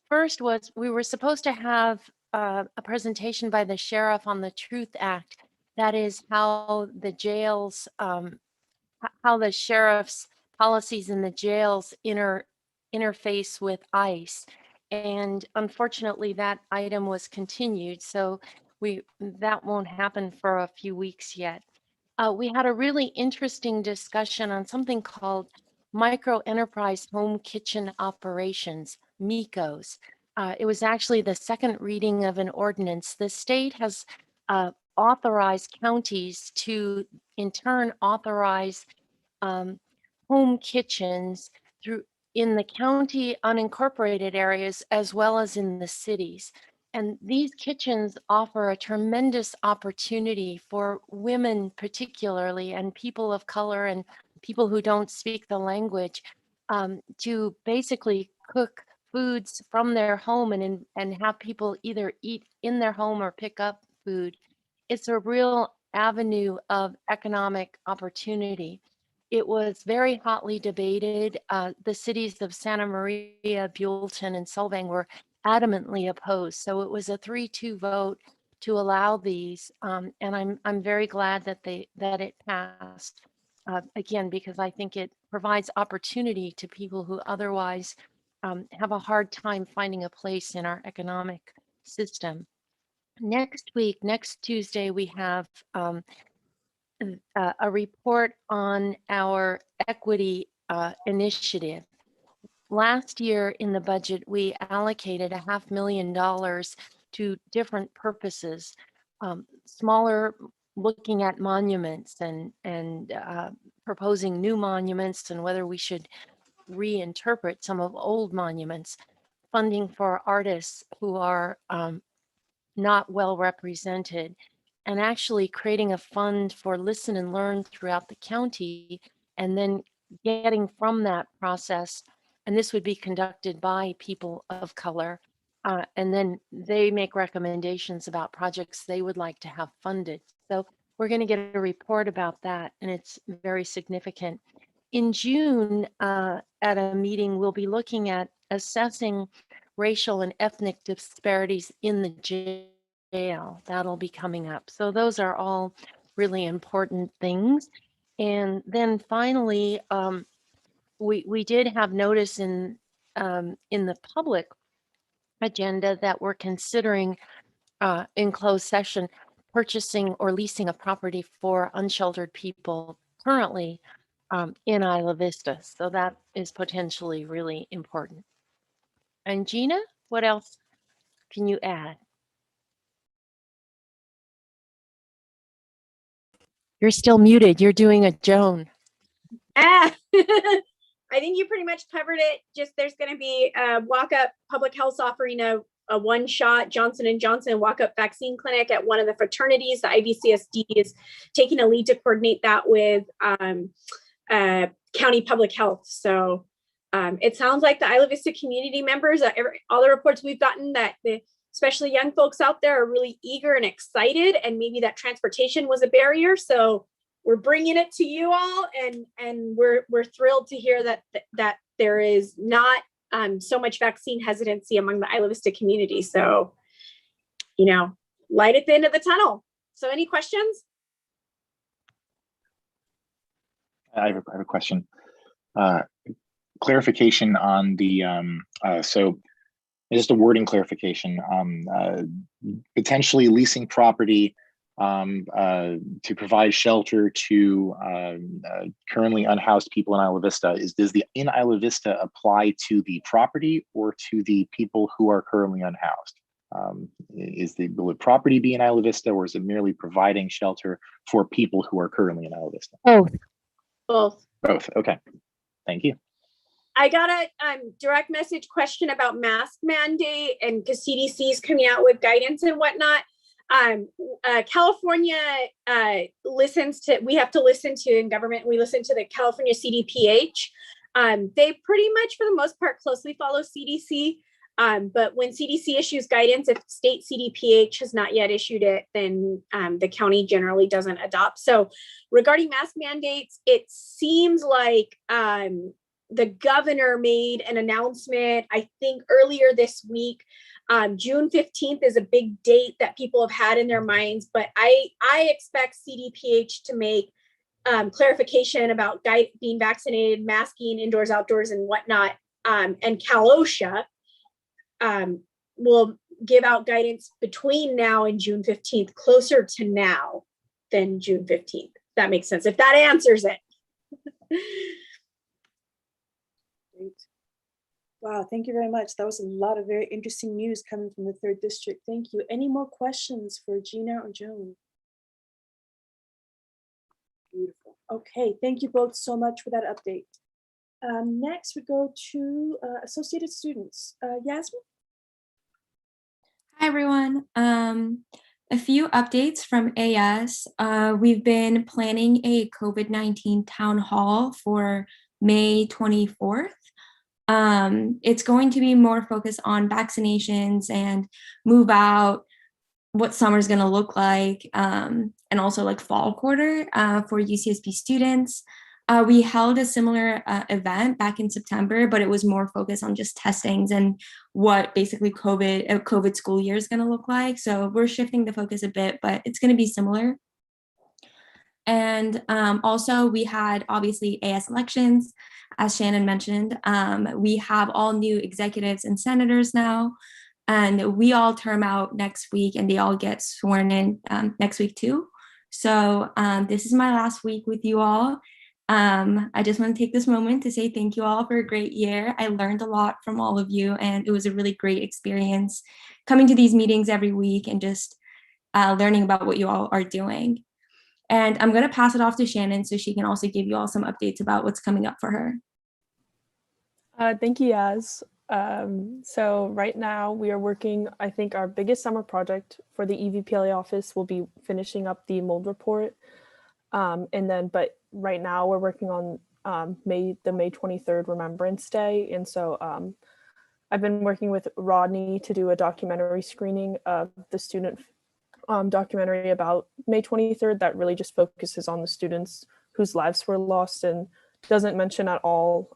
first was we were supposed to have a presentation by the sheriff on the Truth Act. That is how the jails, how the sheriff's policies in the jails interface with ICE. And unfortunately, that item was continued, so that won't happen for a few weeks yet. We had a really interesting discussion on something called Micro Enterprise Home Kitchen Operations, MICOs. It was actually the second reading of an ordinance. The state has authorized counties to, in turn, authorize home kitchens in the county unincorporated areas as well as in the cities. And these kitchens offer a tremendous opportunity for women particularly, and people of color and people who don't speak the language, to basically cook foods from their home and have people either eat in their home or pick up food. It's a real avenue of economic opportunity. It was very hotly debated. The cities of Santa Maria, Buellton, and Solvang were adamantly opposed. So it was a 3-2 vote to allow these, and I'm very glad that it passed. Again, because I think it provides opportunity to people who otherwise have a hard time finding a place in our economic system. Next week, next Tuesday, we have a report on our equity initiative. Last year in the budget, we allocated $500,000 to different purposes, smaller, looking at monuments and proposing new monuments and whether we should reinterpret some of old monuments, funding for artists who are not well represented, and actually creating a fund for listen and learn throughout the county, and then getting from that process, and this would be conducted by people of color, and then they make recommendations about projects they would like to have funded. So we're going to get a report about that, and it's very significant. In June, at a meeting, we'll be looking at assessing racial and ethnic disparities in the jail. That'll be coming up. So those are all really important things. And then finally, we did have notice in the public agenda that we're considering in closed session purchasing or leasing a property for unsheltered people currently in Isla Vista. So that is potentially really important. And Gina, what else can you add? You're still muted. You're doing a Joan. I think you pretty much covered it. Just there's going to be a walk-up public health offering a one-shot Johnson & Johnson walk-up vaccine clinic at one of the fraternities. The IVCSD is taking a lead to coordinate that with county public health. So it sounds like the Isla Vista community members, all the reports we've gotten, that especially young folks out there are really eager and excited, and maybe that transportation was a barrier. So we're bringing it to you all, and we're thrilled to hear that there is not so much vaccine hesitancy among the Isla Vista community. So, light at the end of the tunnel. So any questions? I have a question. Clarification on the, so just a wording clarification. Potentially leasing property to provide shelter to currently unhoused people in Isla Vista. Does the in Isla Vista apply to the property or to the people who are currently unhoused? Will the property be in Isla Vista, or is it merely providing shelter for people who are currently in Isla Vista? Both. Both. Okay. Thank you. I got a direct message question about mask mandate, and because CDC is coming out with guidance and whatnot. California we have to listen to in government. We listen to the California CDPH. They pretty much, for the most part, closely follow CDC. But when CDC issues guidance, if state CDPH has not yet issued it, then the county generally doesn't adopt. So regarding mask mandates, it seems like the governor made an announcement, I think earlier this week. June 15th is a big date that people have had in their minds, but I expect CDPH to make clarification about being vaccinated, masking, indoors, outdoors, and whatnot. And Cal OSHA will give out guidance between now and June 15th, closer to now than June 15th. That makes sense, if that answers it. Great. Wow, thank you very much. That was a lot of very interesting news coming from the 3rd District. Thank you. Any more questions for Gina or Joan? Beautiful. Okay, thank you both so much for that update. Next, we go to Associated Students. Yasmin? Hi, everyone. A few updates from AS. We've been planning a COVID-19 town hall for May 24th. It's going to be more focused on vaccinations and move out, what summer's going to look like, and also like fall quarter for UCSB students. We held a similar event back in September, but it was more focused on just testings and what basically COVID school year is going to look like. So we're shifting the focus a bit, but it's going to be similar. And also we had obviously AS elections, as Shannon mentioned. We have all new executives and senators now, and we all term out next week, and they all get sworn in next week too. So this is my last week with you all. I just want to take this moment to say thank you all for a great year. I learned a lot from all of you, and it was a really great experience coming to these meetings every week and just learning about what you all are doing. And I'm going to pass it off to Shannon so she can also give you all some updates about what's coming up for her. Thank you, Yaz. So right now we are working, I think our biggest summer project for the EVPLA office will be finishing up the mold report. But right now we're working on May 23rd Remembrance Day. And so I've been working with Rodney to do a documentary screening of the student documentary about May 23rd that really just focuses on the students whose lives were lost and doesn't mention at all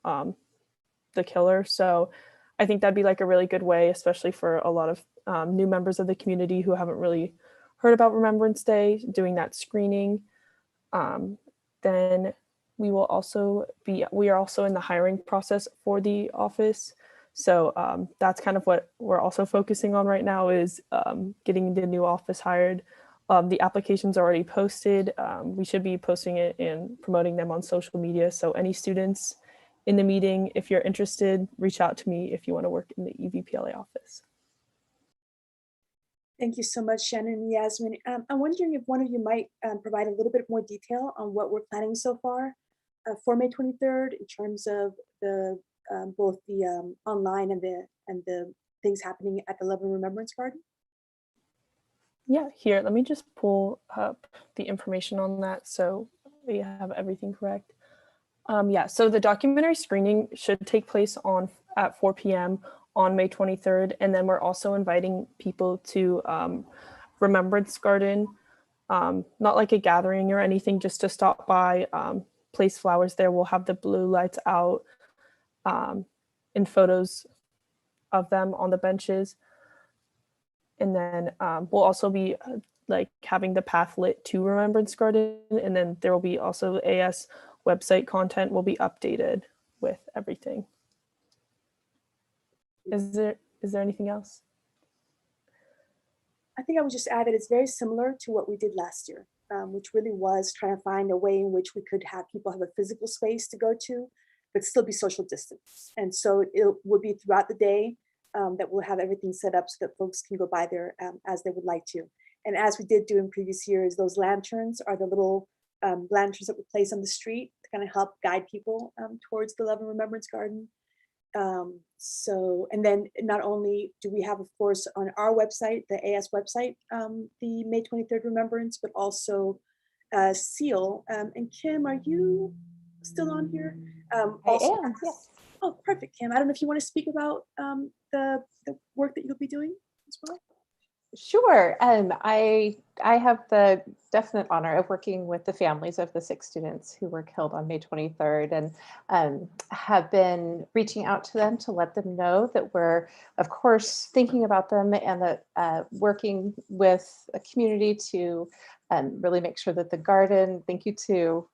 the killer. So I think that'd be like a really good way, especially for a lot of new members of the community who haven't really heard about Remembrance Day, doing that screening. Then we are also in the hiring process for the office. So that's kind of what we're also focusing on right now, is getting the new office hired. The application's already posted. We should be posting it and promoting them on social media. So any students in the meeting, if you're interested, reach out to me if you want to work in the EVPLA office. Thank you so much, Shannon and Yasmin. I'm wondering if one of you might provide a little bit more detail on what we're planning so far for May 23rd in terms of the both the online and the things happening at the Lebanon Remembrance Garden. Yeah, here, let me just pull up the information on that so we have everything correct. Yeah, so the documentary screening should take place at 4 p.m. on May 23rd. And then we're also inviting people to Remembrance Garden, not like a gathering or anything, just to stop by, place flowers there. We'll have the blue lights out and photos of them on the benches. And then we'll also be like having the path lit to Remembrance Garden. And then there will be also AS website content will be updated with everything. Is there anything else? I think I would just add that it's very similar to what we did last year, which really was trying to find a way in which we could have people have a physical space to go to, but still be social distance. And so it would be throughout the day that we'll have everything set up so that folks can go by there as they would like to. And as we did do in previous years, those lanterns are the little lanterns that we place on the street to kind of help guide people towards the Love and Remembrance Garden. And then not only do we have, of course, on our website, the AS website, the May 23rd Remembrance, but also Seal. And Kim, are you still on here? Also, Yes. Oh, perfect, Kim. I don't know if you want to speak about the work that you'll be doing as well. Sure. I have the definite honor of working with the families of the 6 students who were killed on May 23rd, and have been reaching out to them to let them know that we're, of course, thinking about them, and that working with a community to really make sure that the garden, thank you to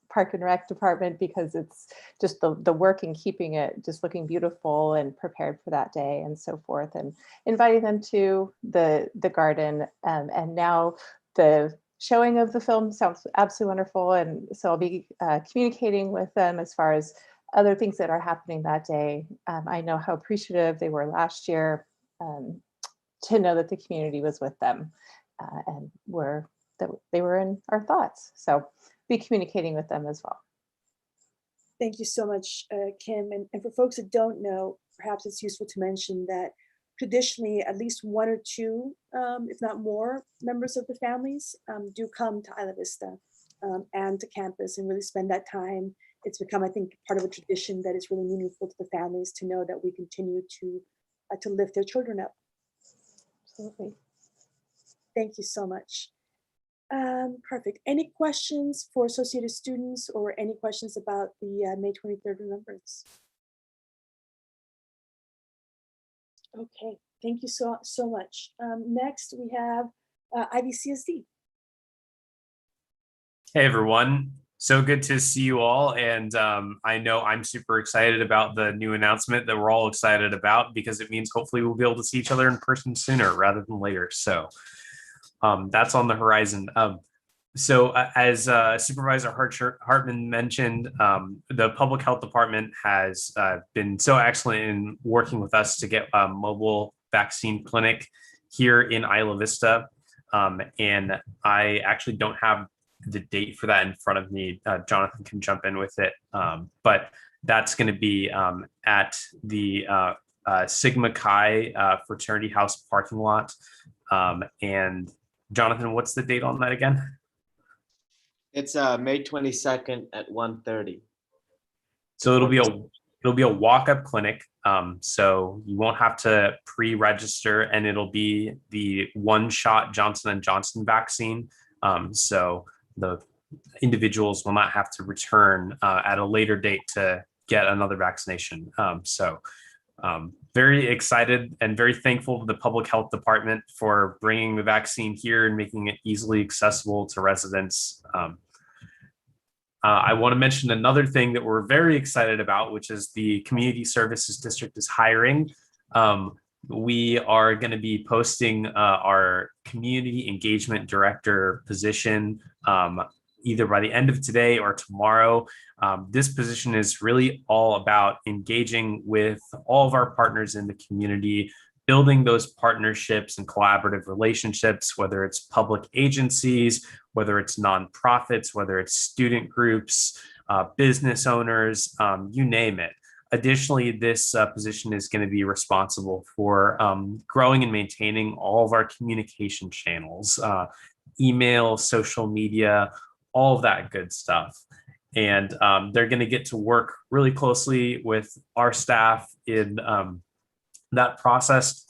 Park and Rec department, because it's just the work in keeping it just looking beautiful and prepared for that day and so forth, and inviting them to the garden. And now the showing of the film sounds absolutely wonderful. And so I'll be communicating with them as far as other things that are happening that day. I know how appreciative they were last year to know that the community was with them and that they were in our thoughts. So be communicating with them as well. Thank you so much, Kim. And for folks that don't know, perhaps it's useful to mention that traditionally at least 1 or 2, if not more, members of the families do come to Isla Vista and to campus and really spend that time. It's become, I think, part of a tradition that is really meaningful to the families to know that we continue to lift their children up. Absolutely. Thank you so much. Perfect. Any questions for associated students or any questions about the May 23rd Remembrance? Okay, thank you so much. Next, we have Ivcn. Hey, everyone. So good to see you all. And I know I'm super excited about the new announcement that we're all excited about, because it means hopefully we'll be able to see each other in person sooner rather than later. So that's on the horizon. As Supervisor Hartman mentioned, the Public Health Department has been so excellent in working with us to get a mobile vaccine clinic here in Isla Vista. And I actually don't have the date for that in front of me. Jonathan can jump in with it. But that's going to be at the Sigma Chi fraternity house parking lot. And Jonathan, what's the date on that again? It's May 22nd at 1:30. So it'll be a walk-up clinic. So you won't have to pre-register, and it'll be the one-shot Johnson & Johnson vaccine. So the individuals will not have to return at a later date to get another vaccination. Very excited and very thankful to the Public Health Department for bringing the vaccine here and making it easily accessible to residents. I want to mention another thing that we're very excited about, which is the Community Services District is hiring. We are going to be posting our Community Engagement Director position either by the end of today or tomorrow. This position is really all about engaging with all of our partners in the community, building those partnerships and collaborative relationships, whether it's public agencies, whether it's nonprofits, whether it's student groups, business owners, you name it. Additionally, this position is going to be responsible for growing and maintaining all of our communication channels, email, social media, all of that good stuff. and they're going to get to work really closely with our staff in that process.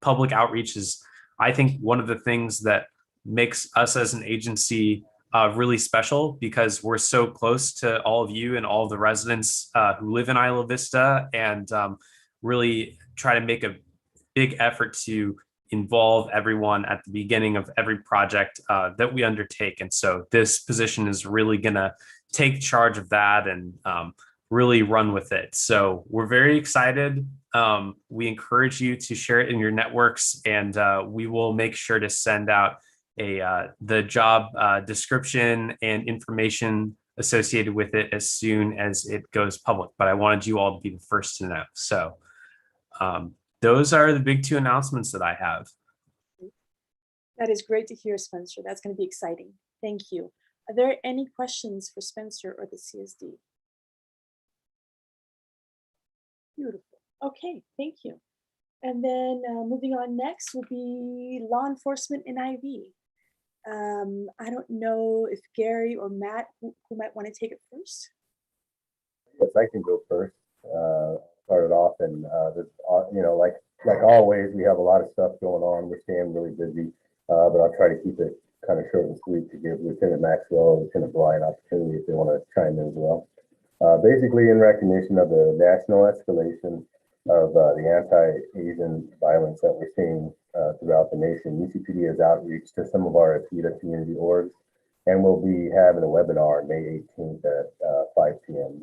Public outreach is, I think, one of the things that makes us as an agency really special, because we're so close to all of you and all of the residents who live in Isla Vista, and really try to make a big effort to involve everyone at the beginning of every project that we undertake. And so this position is really going to take charge of that and really run with it. So we're very excited. We encourage you to share it in your networks, and we will make sure to send out the job description and information associated with it as soon as it goes public. But I wanted you all to be the first to know. So those are the big two announcements that I have. That is great to hear, Spencer. That's going to be exciting. Thank you. Are there any questions for Spencer or the CSD? Beautiful. Okay, thank you. And then moving on, next will be law enforcement in IV. I don't know if Gary or Matt, who might want to take it first. Yes, I can go first. Started off, and like always, we have a lot of stuff going on. We're staying really busy, but I'll try to keep it kind of short and sweet to give Lieutenant Maxwell and Lieutenant Bly an opportunity if they want to chime in as well. Basically, in recognition of the national escalation of the anti-Asian violence that we're seeing throughout the nation, UCPD has outreach to some of our APITA community orgs, and we'll be having a webinar May 18th at 5 p.m.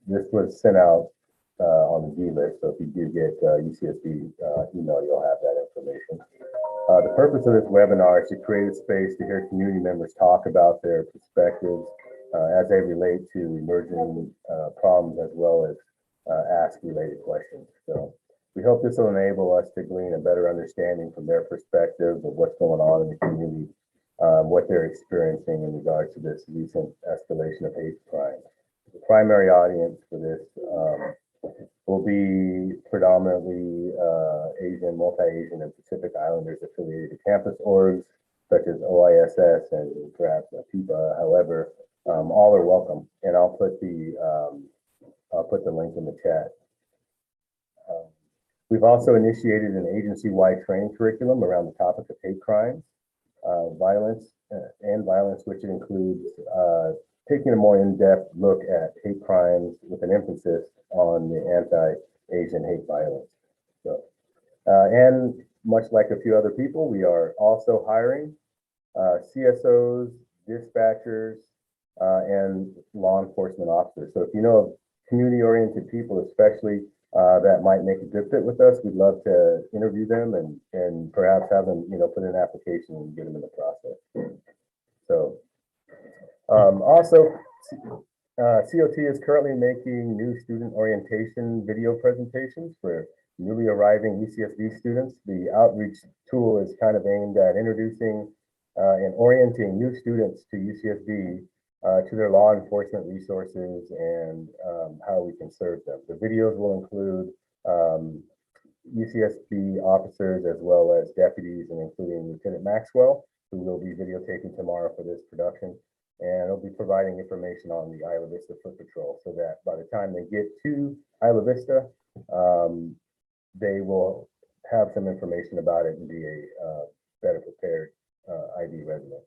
This was sent out on the D list, so if you do get UCSD email, you'll have that information. The purpose of this webinar is to create a space to hear community members talk about their perspectives as they relate to emerging problems, as well as ask related questions. So we hope this will enable us to glean a better understanding from their perspective of what's going on in the community, what they're experiencing in regards to this recent escalation of hate crime. The primary audience for this will be predominantly Asian, multi-Asian, and Pacific Islanders affiliated to campus orgs, such as OISS and perhaps PIPA. However, all are welcome, and I'll put the link in the chat. We've also initiated an agency-wide training curriculum around the topic of hate crimes, violence, which includes taking a more in-depth look at hate crimes with an emphasis on the anti-Asian hate violence. So, and much like a few other people, we are also hiring CSOs, dispatchers, and law enforcement officers. So if you know of community-oriented people, especially that might make a good fit with us, we'd love to interview them and perhaps have them, put in an application and get them in the process. So also, COT is currently making new student orientation video presentations for newly arriving UCSD students. The outreach tool is kind of aimed at introducing and orienting new students to UCSD, to their law enforcement resources and how we can serve them. The videos will include UCSD officers as well as deputies, and including Lieutenant Maxwell, who will be videotaping tomorrow for this production. And it'll be providing information on the Isla Vista Foot Patrol, so that by the time they get to Isla Vista, they will have some information about it and be a better prepared ID resident.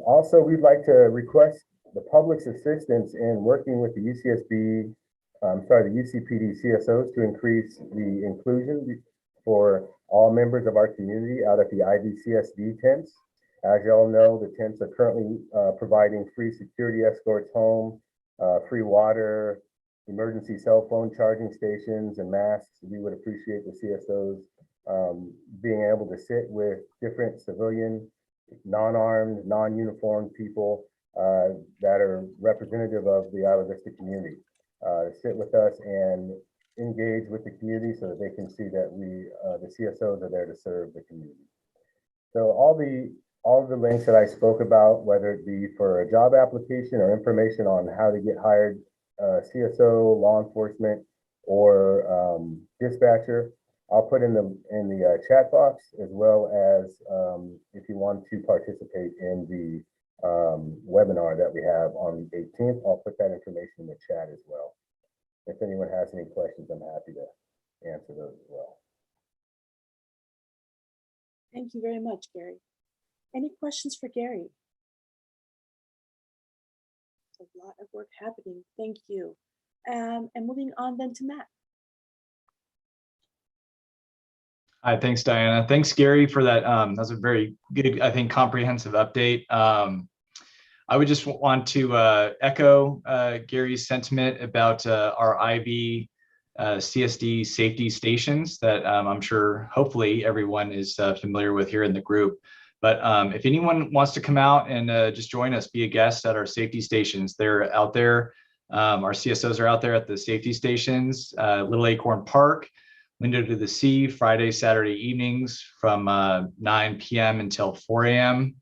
Also, we'd like to request the public's assistance in working with the UCPD CSOs to increase the inclusion for all members of our community out at the IVCSD tents. As y'all know, the tents are currently providing free security escorts home, free water, emergency cell phone charging stations, and masks. We would appreciate the CSOs being able to sit with different civilian, non-armed, non-uniformed people that are representative of the Isla Vista community, to sit with us and engage with the community so that they can see that we, the CSOs, are there to serve the community. So all of the links that I spoke about, whether it be for a job application or information on how to get hired, CSO, law enforcement, or dispatcher, I'll put in the chat box, as well as if you want to participate in the webinar that we have on the 18th. I'll put that information in the chat as well. If anyone has any questions, I'm happy to answer those as well. Thank you very much, Gary. Any questions for Gary? There's a lot of work happening. Thank you. And moving on then to Matt. Hi, thanks, Diana. Thanks, Gary, for that. That's a very good, I think, comprehensive update. I would just want to echo Gary's sentiment about our IV CSD safety stations that I'm sure, hopefully, everyone is familiar with here in the group. But if anyone wants to come out and just join us, be a guest at our safety stations, they're out there. Our CSOs are out there at the safety stations, Little Acorn Park, Window to the Sea, Friday, Saturday evenings from 9 p.m. until 4 a.m.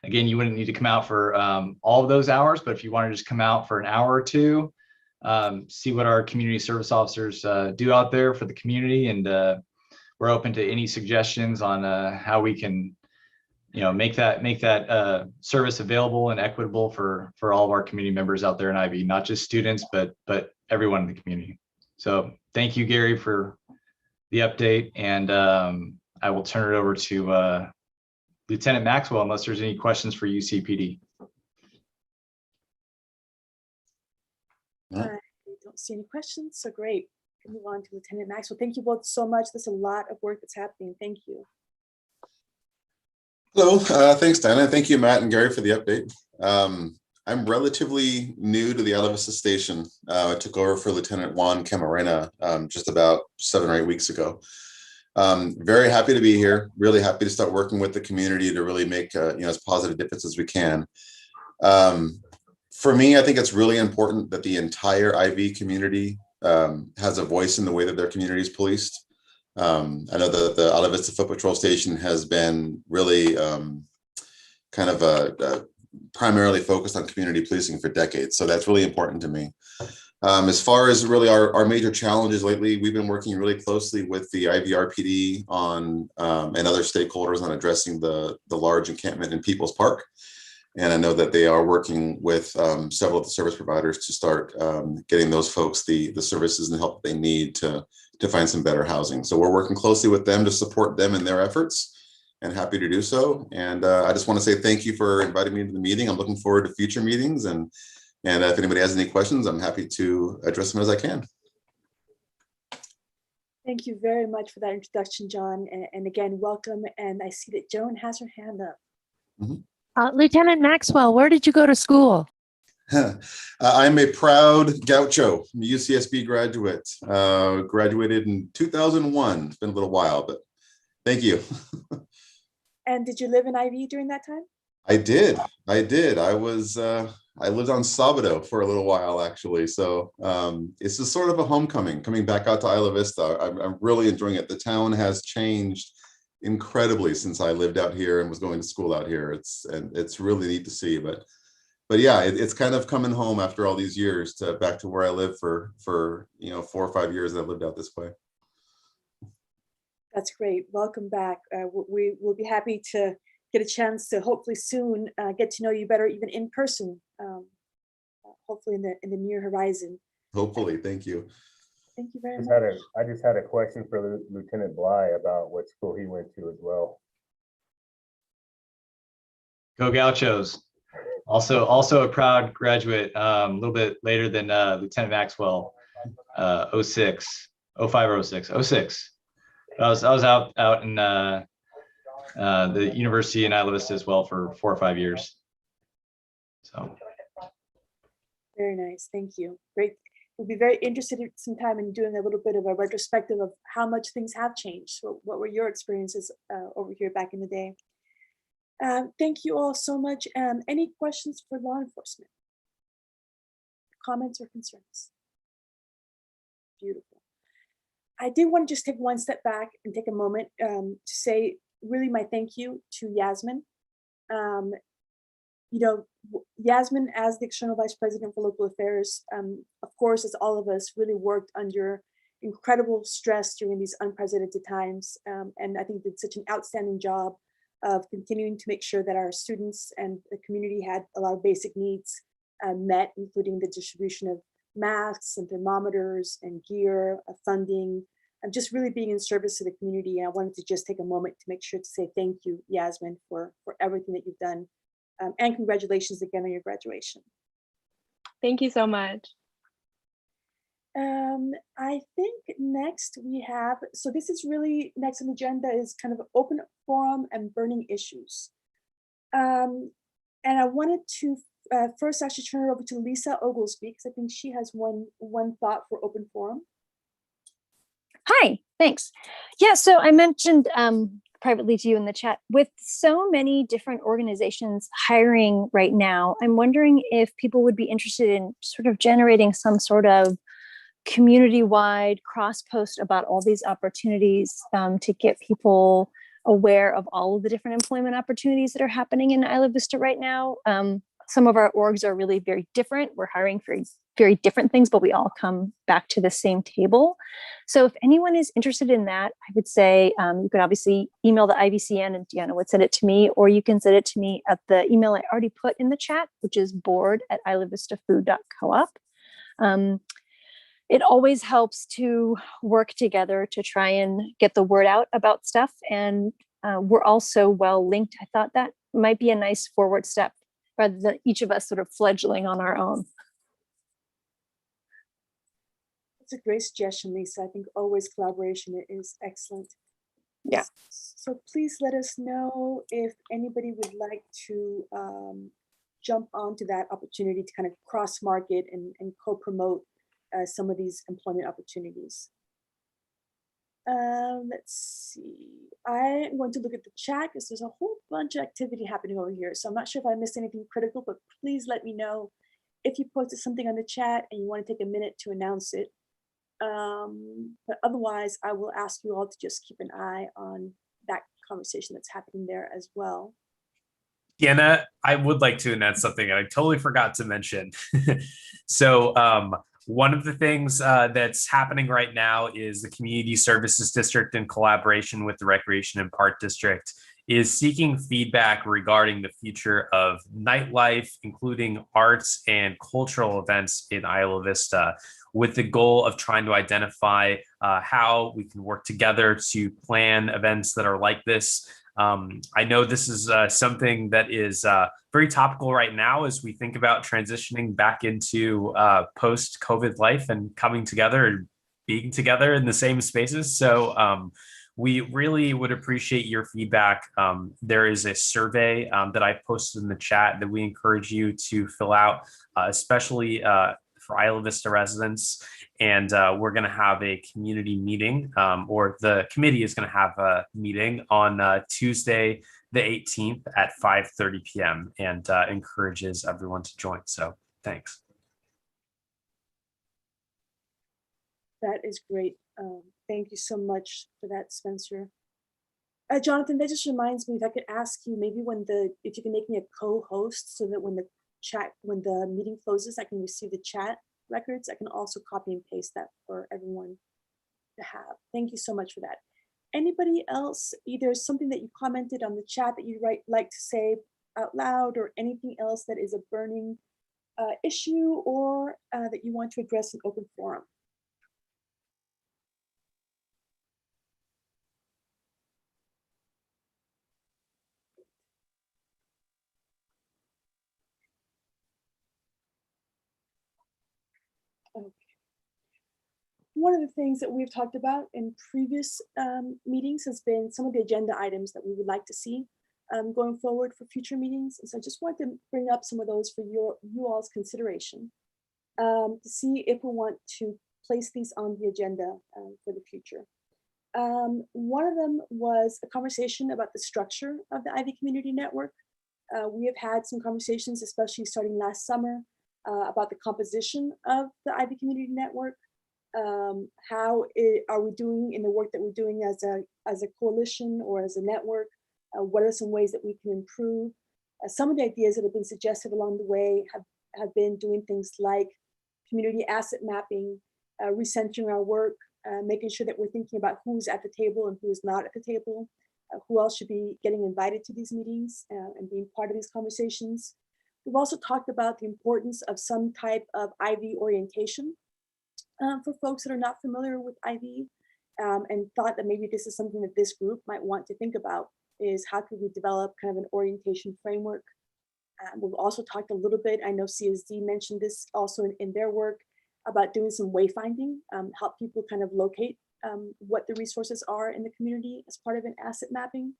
Again, you wouldn't need to come out for all of those hours, but if you want to just come out for an hour or two, see what our community service officers do out there for the community, and we're open to any suggestions on how we can, make that service available and equitable for all of our community members out there in IB, not just students, but everyone in the community. So thank you, Gary, for the update, and I will turn it over to Lieutenant Maxwell, unless there's any questions for UCPD. I don't see any questions, so great. We'll move on to Lieutenant Maxwell. Thank you both so much. There's a lot of work that's happening. Thank you. Hello, thanks, Diana. Thank you, Matt and Gary, for the update. I'm relatively new to the Isla Vista station. I took over for Lieutenant Juan Camarena just about 7 or 8 weeks ago. Very happy to be here. Really happy to start working with the community to really make as positive a difference as we can. For me, I think it's really important that the entire IV community has a voice in the way that their community is policed. I know that the Isla Vista Foot Patrol Station has been really kind of primarily focused on community policing for decades. So that's really important to me. As far as really our major challenges lately, we've been working really closely with the IVRPD on and other stakeholders on addressing the large encampment in People's Park. And I know that they are working with several of the service providers to start getting those folks the services and help they need to find some better housing. So we're working closely with them to support them in their efforts, and happy to do so. And I just want to say thank you for inviting me to the meeting. I'm looking forward to future meetings, and if anybody has any questions, I'm happy to address them as I can. Thank you very much for that introduction, John. And again, welcome. And I see that Joan has her hand up. Mm-hmm. Lieutenant Maxwell, where did you go to school? I'm a proud gaucho, UCSB graduate, graduated in 2001. It's been a little while, but thank you. And did you live in IV during that time? I did. I lived on Sabado for a little while, actually. So it's just sort of a homecoming, coming back out to Isla Vista. I'm really enjoying it. The town has changed incredibly since I lived out here and was going to school out here. It's really neat to see. But yeah, it's kind of coming home after all these years back to where I lived for 4 or 5 years that I've lived out this way. That's great. Welcome back. We will be happy to get a chance to hopefully soon get to know you better, even in person. Hopefully in the near horizon. Hopefully, thank you. Thank you very much. I just had a question for Lieutenant Bly about what school he went to as well. Go Gauchos. Also a proud graduate, a little bit later than Lieutenant Maxwell, 06. I was out in the university in Isla Vista as well for 4 or 5 years. So. Very nice, thank you. Great. We'll be very interested in some time in doing a little bit of a retrospective of how much things have changed. So what were your experiences over here back in the day? Thank you all so much. Any questions for law enforcement? Comments or concerns? Beautiful. I did want to just take one step back and take a moment to say really my thank you to Yasmin. Yasmin, as the External Vice President for Local Affairs, of course, as all of us, really worked under incredible stress during these unprecedented times. And I think did such an outstanding job of continuing to make sure that our students and the community had a lot of basic needs met, including the distribution of masks and thermometers and gear, funding, and just really being in service to the community. And I wanted to just take a moment to make sure to say thank you, Yasmin, for everything that you've done. And congratulations again on your graduation. Thank you so much. I think next we have, so this is really next on the agenda is kind of open forum and burning issues. And I wanted to first actually turn it over to Lisa Oglesby, because I think she has one thought for open forum. Hi, thanks. Yeah, so I mentioned privately to you in the chat, with so many different organizations hiring right now, I'm wondering if people would be interested in sort of generating some sort of community-wide cross post about all these opportunities to get people aware of all of the different employment opportunities that are happening in Isla Vista right now. Some of our orgs are really very different. We're hiring for very different things, but we all come back to the same table. So if anyone is interested in that, I would say you could obviously email the Ivcn and Deanna would send it to me, or you can send it to me at the email I already put in the chat, which is board@ilavistafood.coop. It always helps to work together to try and get the word out about stuff. And we're all so well linked. I thought that might be a nice forward step rather than each of us sort of fledgling on our own. It's a great suggestion, Lisa. I think always collaboration is excellent. Yeah. So please let us know if anybody would like to jump onto that opportunity to kind of cross market and co-promote some of these employment opportunities. Let's see. I'm going to look at the chat because there's a whole bunch of activity happening over here. So I'm not sure if I missed anything critical, but please let me know if you posted something on the chat and you want to take a minute to announce it. But otherwise, I will ask you all to just keep an eye on that conversation that's happening there as well. Deanna, I would like to announce something I totally forgot to mention. So one of the things that's happening right now is the Community Services District, in collaboration with the Recreation and Park District, is seeking feedback regarding the future of nightlife, including arts and cultural events in Isla Vista, with the goal of trying to identify how we can work together to plan events that are like this. I know this is something that is very topical right now as we think about transitioning back into post-COVID life and coming together and being together in the same spaces. So we really would appreciate your feedback. There is a survey that I posted in the chat that we encourage you to fill out, especially for Isla Vista residents. And we're going to have a community meeting, or the committee is going to have a meeting on Tuesday, the 18th at 5:30 p.m. and encourages everyone to join. So thanks. That is great. Thank you so much for that, Spencer. Jonathan, that just reminds me, if I could ask you maybe if you can make me a co-host so that when the meeting closes, I can receive the chat records. I can also copy and paste that for everyone to have. Thank you so much for that. Anybody else, either something that you commented on the chat that you'd like to say out loud, or anything else that is a burning issue, or that you want to address in open forum? Okay. One of the things that we've talked about in previous meetings has been some of the agenda items that we would like to see going forward for future meetings. And so I just wanted to bring up some of those for you all's consideration to see if we want to place these on the agenda for the future. One of them was a conversation about the structure of the Ivy Community Network. We have had some conversations, especially starting last summer, about the composition of the Ivy Community Network. How are we doing in the work that we're doing as a coalition or as a network? What are some ways that we can improve? Some of the ideas that have been suggested along the way have been doing things like community asset mapping, recentering our work, making sure that we're thinking about who's at the table and who's not at the table, who else should be getting invited to these meetings and being part of these conversations. We've also talked about the importance of some type of IV orientation for folks that are not familiar with IV, and thought that maybe this is something that this group might want to think about, is how could we develop kind of an orientation framework. We've also talked a little bit, I know CSD mentioned this also in their work, about doing some wayfinding, help people kind of locate what the resources are in the community as part of an asset mapping.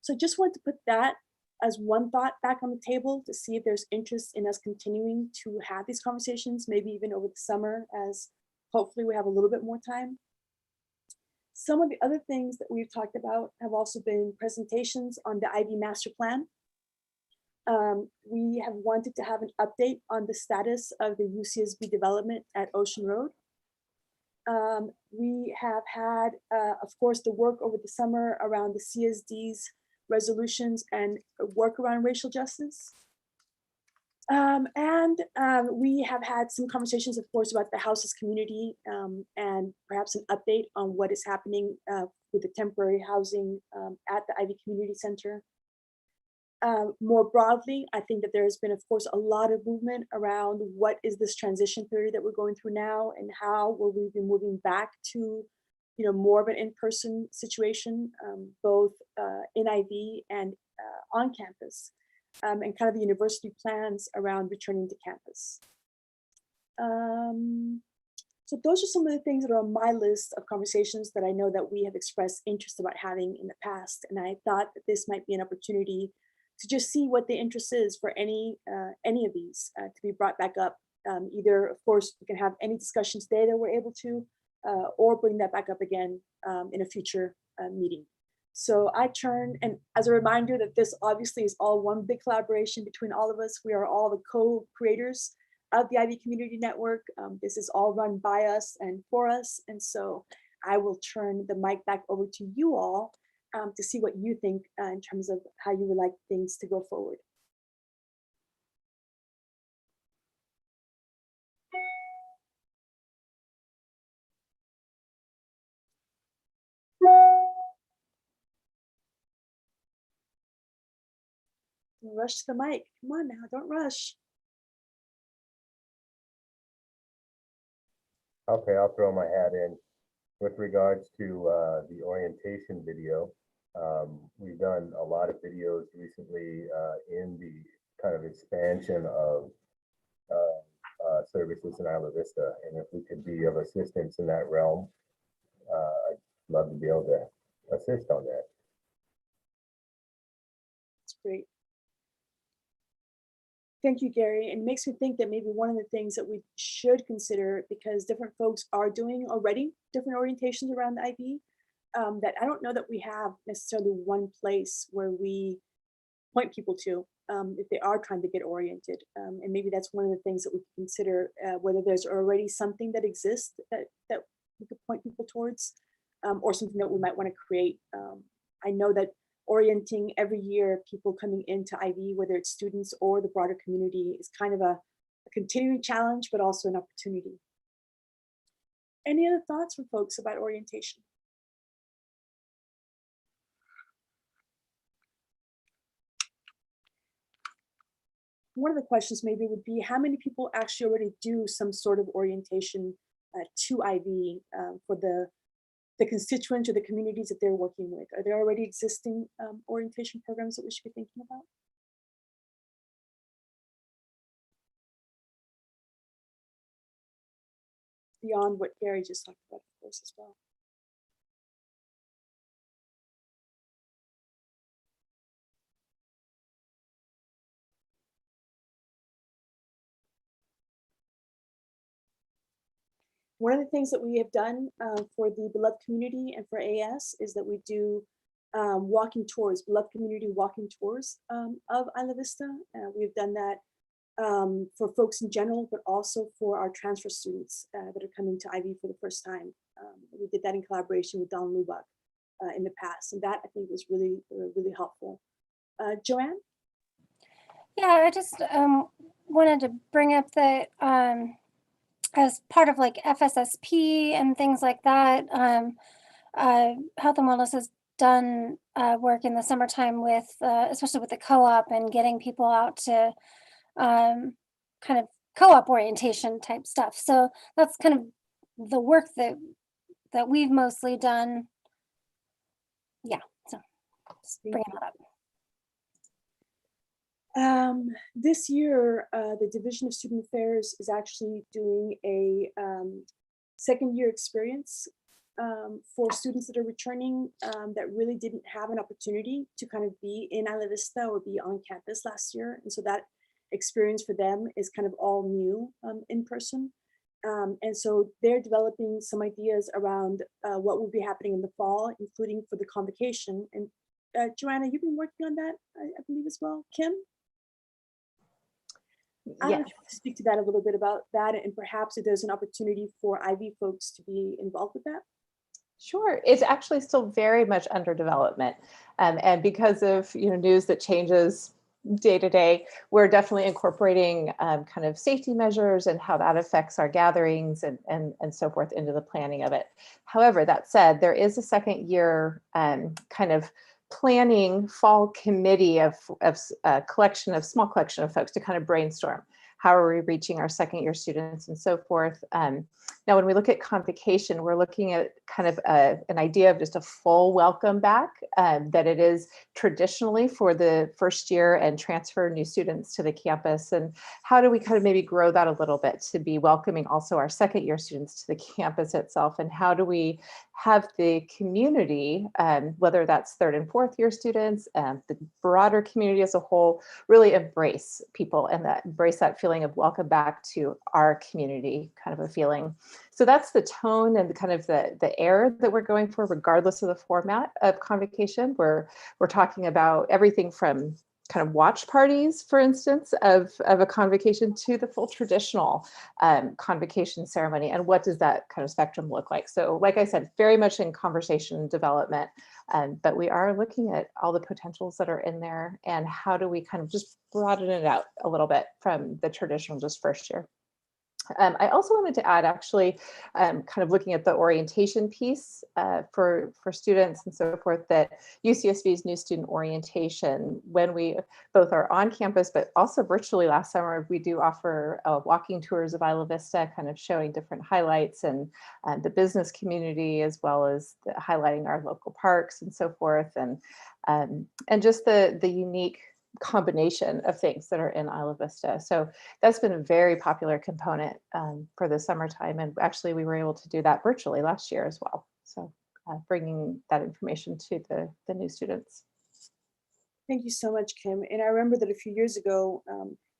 So I just wanted to put that as one thought back on the table to see if there's interest in us continuing to have these conversations, maybe even over the summer, as hopefully we have a little bit more time. Some of the other things that we've talked about have also been presentations on the IV master plan. We have wanted to have an update on the status of the UCSB development at Ocean Road. We have had, of course, the work over the summer around the CSD's resolutions and work around racial justice. We have had some conversations, of course, about the houses community and perhaps an update on what is happening with the temporary housing at the Ivy Community Center. More broadly, I think that there has been, of course, a lot of movement around what is this transition period that we're going through now, and how will we be moving back to, more of an in-person situation, both in IV and on campus, and kind of the university plans around returning to campus. So those are some of the things that are on my list of conversations that I know that we have expressed interest about having in the past, and I thought that this might be an opportunity to just see what the interest is for any of these to be brought back up. Either, of course, we can have any discussions today that we're able to, or bring that back up again in a future meeting. So I turn, and as a reminder that this obviously is all one big collaboration between all of us. We are all the co-creators of the Ivy Community Network. This is all run by us and for us. And so I will turn the mic back over to you all to see what you think in terms of how you would like things to go forward. Don't rush to the mic. Come on now, don't rush. Okay, I'll throw my hat in. With regards to the orientation video, we've done a lot of videos recently in the kind of expansion of services in Isla Vista. And if we could be of assistance in that realm, I'd love to be able to assist on that. That's great. Thank you, Gary. And it makes me think that maybe one of the things that we should consider, because different folks are doing already different orientations around the IB, that I don't know that we have necessarily one place where we point people to if they are trying to get oriented. And maybe that's one of the things that we can consider, whether there's already something that exists that we could point people towards, or something that we might want to create. I know that orienting every year people coming into IV, whether it's students or the broader community, is kind of a continuing challenge, but also an opportunity. Any other thoughts from folks about orientation? One of the questions maybe would be, how many people actually already do some sort of orientation to IV for the constituents or the communities that they're working with? Are there already existing orientation programs that we should be thinking about? Beyond what Gary just talked about, of course, as well. One of the things that we have done for the Beloved Community and for AS is that we do walking tours, Beloved Community walking tours of Isla Vista. We've done that for folks in general, but also for our transfer students that are coming to IV for the first time. We did that in collaboration with Don Lubach in the past, and that I think was really, really helpful. Joanne? Yeah, I just wanted to bring up that as part of like FSSP and things like that, Health and Wellness has done work in the summertime with, especially with the co-op and getting people out to kind of co-op orientation type stuff. So that's kind of the work that we've mostly done. Yeah, so just bringing that up. This year, the Division of Student Affairs is actually doing a second year experience for students that are returning that really didn't have an opportunity to kind of be in Isla Vista or be on campus last year. And so that experience for them is kind of all new in person. And so they're developing some ideas around what will be happening in the fall, including for the convocation. And Joanna, you've been working on that, I believe as well. Kim? I don't know if you want to speak to that a little bit about that, and perhaps if there's an opportunity for Ivy folks to be involved with that. Sure, it's actually still very much under development, and because of news that changes day to day, we're definitely incorporating kind of safety measures and how that affects our gatherings and so forth into the planning of it. However, that said, there is a second year kind of planning fall committee of a small collection of folks to kind of brainstorm. How are we reaching our second year students and so forth? Now, when we look at convocation, we're looking at kind of an idea of just a full welcome back, that it is traditionally for the first year and transfer new students to the campus. And how do we kind of maybe grow that a little bit to be welcoming also our second year students to the campus itself? And how do we have the community, whether that's third and fourth year students, the broader community as a whole, really embrace people and embrace that feeling of welcome back to our community, kind of a feeling. So that's the tone and the kind of the air that we're going for, regardless of the format of convocation. We're talking about everything from kind of watch parties, for instance, of a convocation to the full traditional convocation ceremony. And what does that kind of spectrum look like? So like I said, very much in conversation and development, but we are looking at all the potentials that are in there and how do we kind of just broaden it out a little bit from the traditional just first year. I also wanted to add, actually, kind of looking at the orientation piece for students and so forth, that UCSB's new student orientation, when we both are on campus, but also virtually last summer, we do offer walking tours of Isla Vista, kind of showing different highlights and the business community, as well as highlighting our local parks and so forth, and just the unique combination of things that are in Isla Vista. So that's been a very popular component for the summertime. And actually we were able to do that virtually last year as well. So bringing that information to the new students. Thank you so much, Kim. And I remember that a few years ago,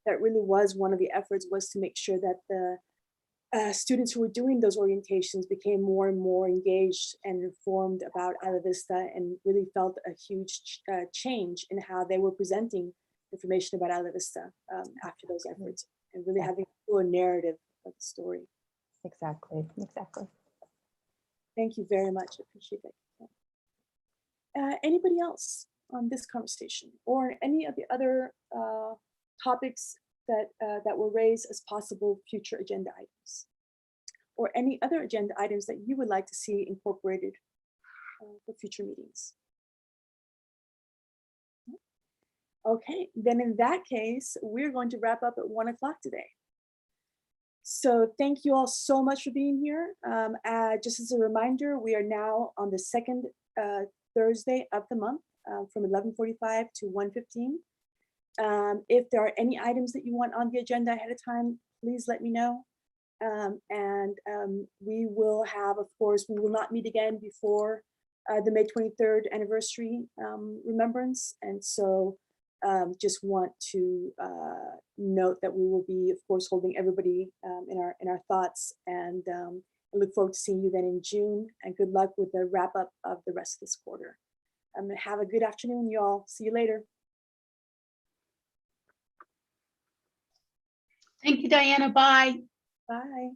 that really was one of the efforts, was to make sure that the students who were doing those orientations became more and more engaged and informed about Isla Vista, and really felt a huge change in how they were presenting information about Isla Vista after those efforts, and really having a fuller narrative of the story. Exactly, exactly. Thank you very much. I appreciate that. Anybody else on this conversation or any of the other topics that were raised as possible future agenda items, or any other agenda items that you would like to see incorporated for future meetings? Okay, then in that case, we're going to wrap up at 1 o'clock today. So thank you all so much for being here. Just as a reminder, we are now on the second Thursday of the month from 11:45 to 1:15. If there are any items that you want on the agenda ahead of time, please let me know. We will have, of course, we will not meet again before the May 23rd anniversary remembrance. And so just want to note that we will be, of course, holding everybody in our thoughts, and I look forward to seeing you then in June, and good luck with the wrap up of the rest of this quarter. Have a good afternoon, y'all. See you later. Thank you, Diana. Bye. Bye.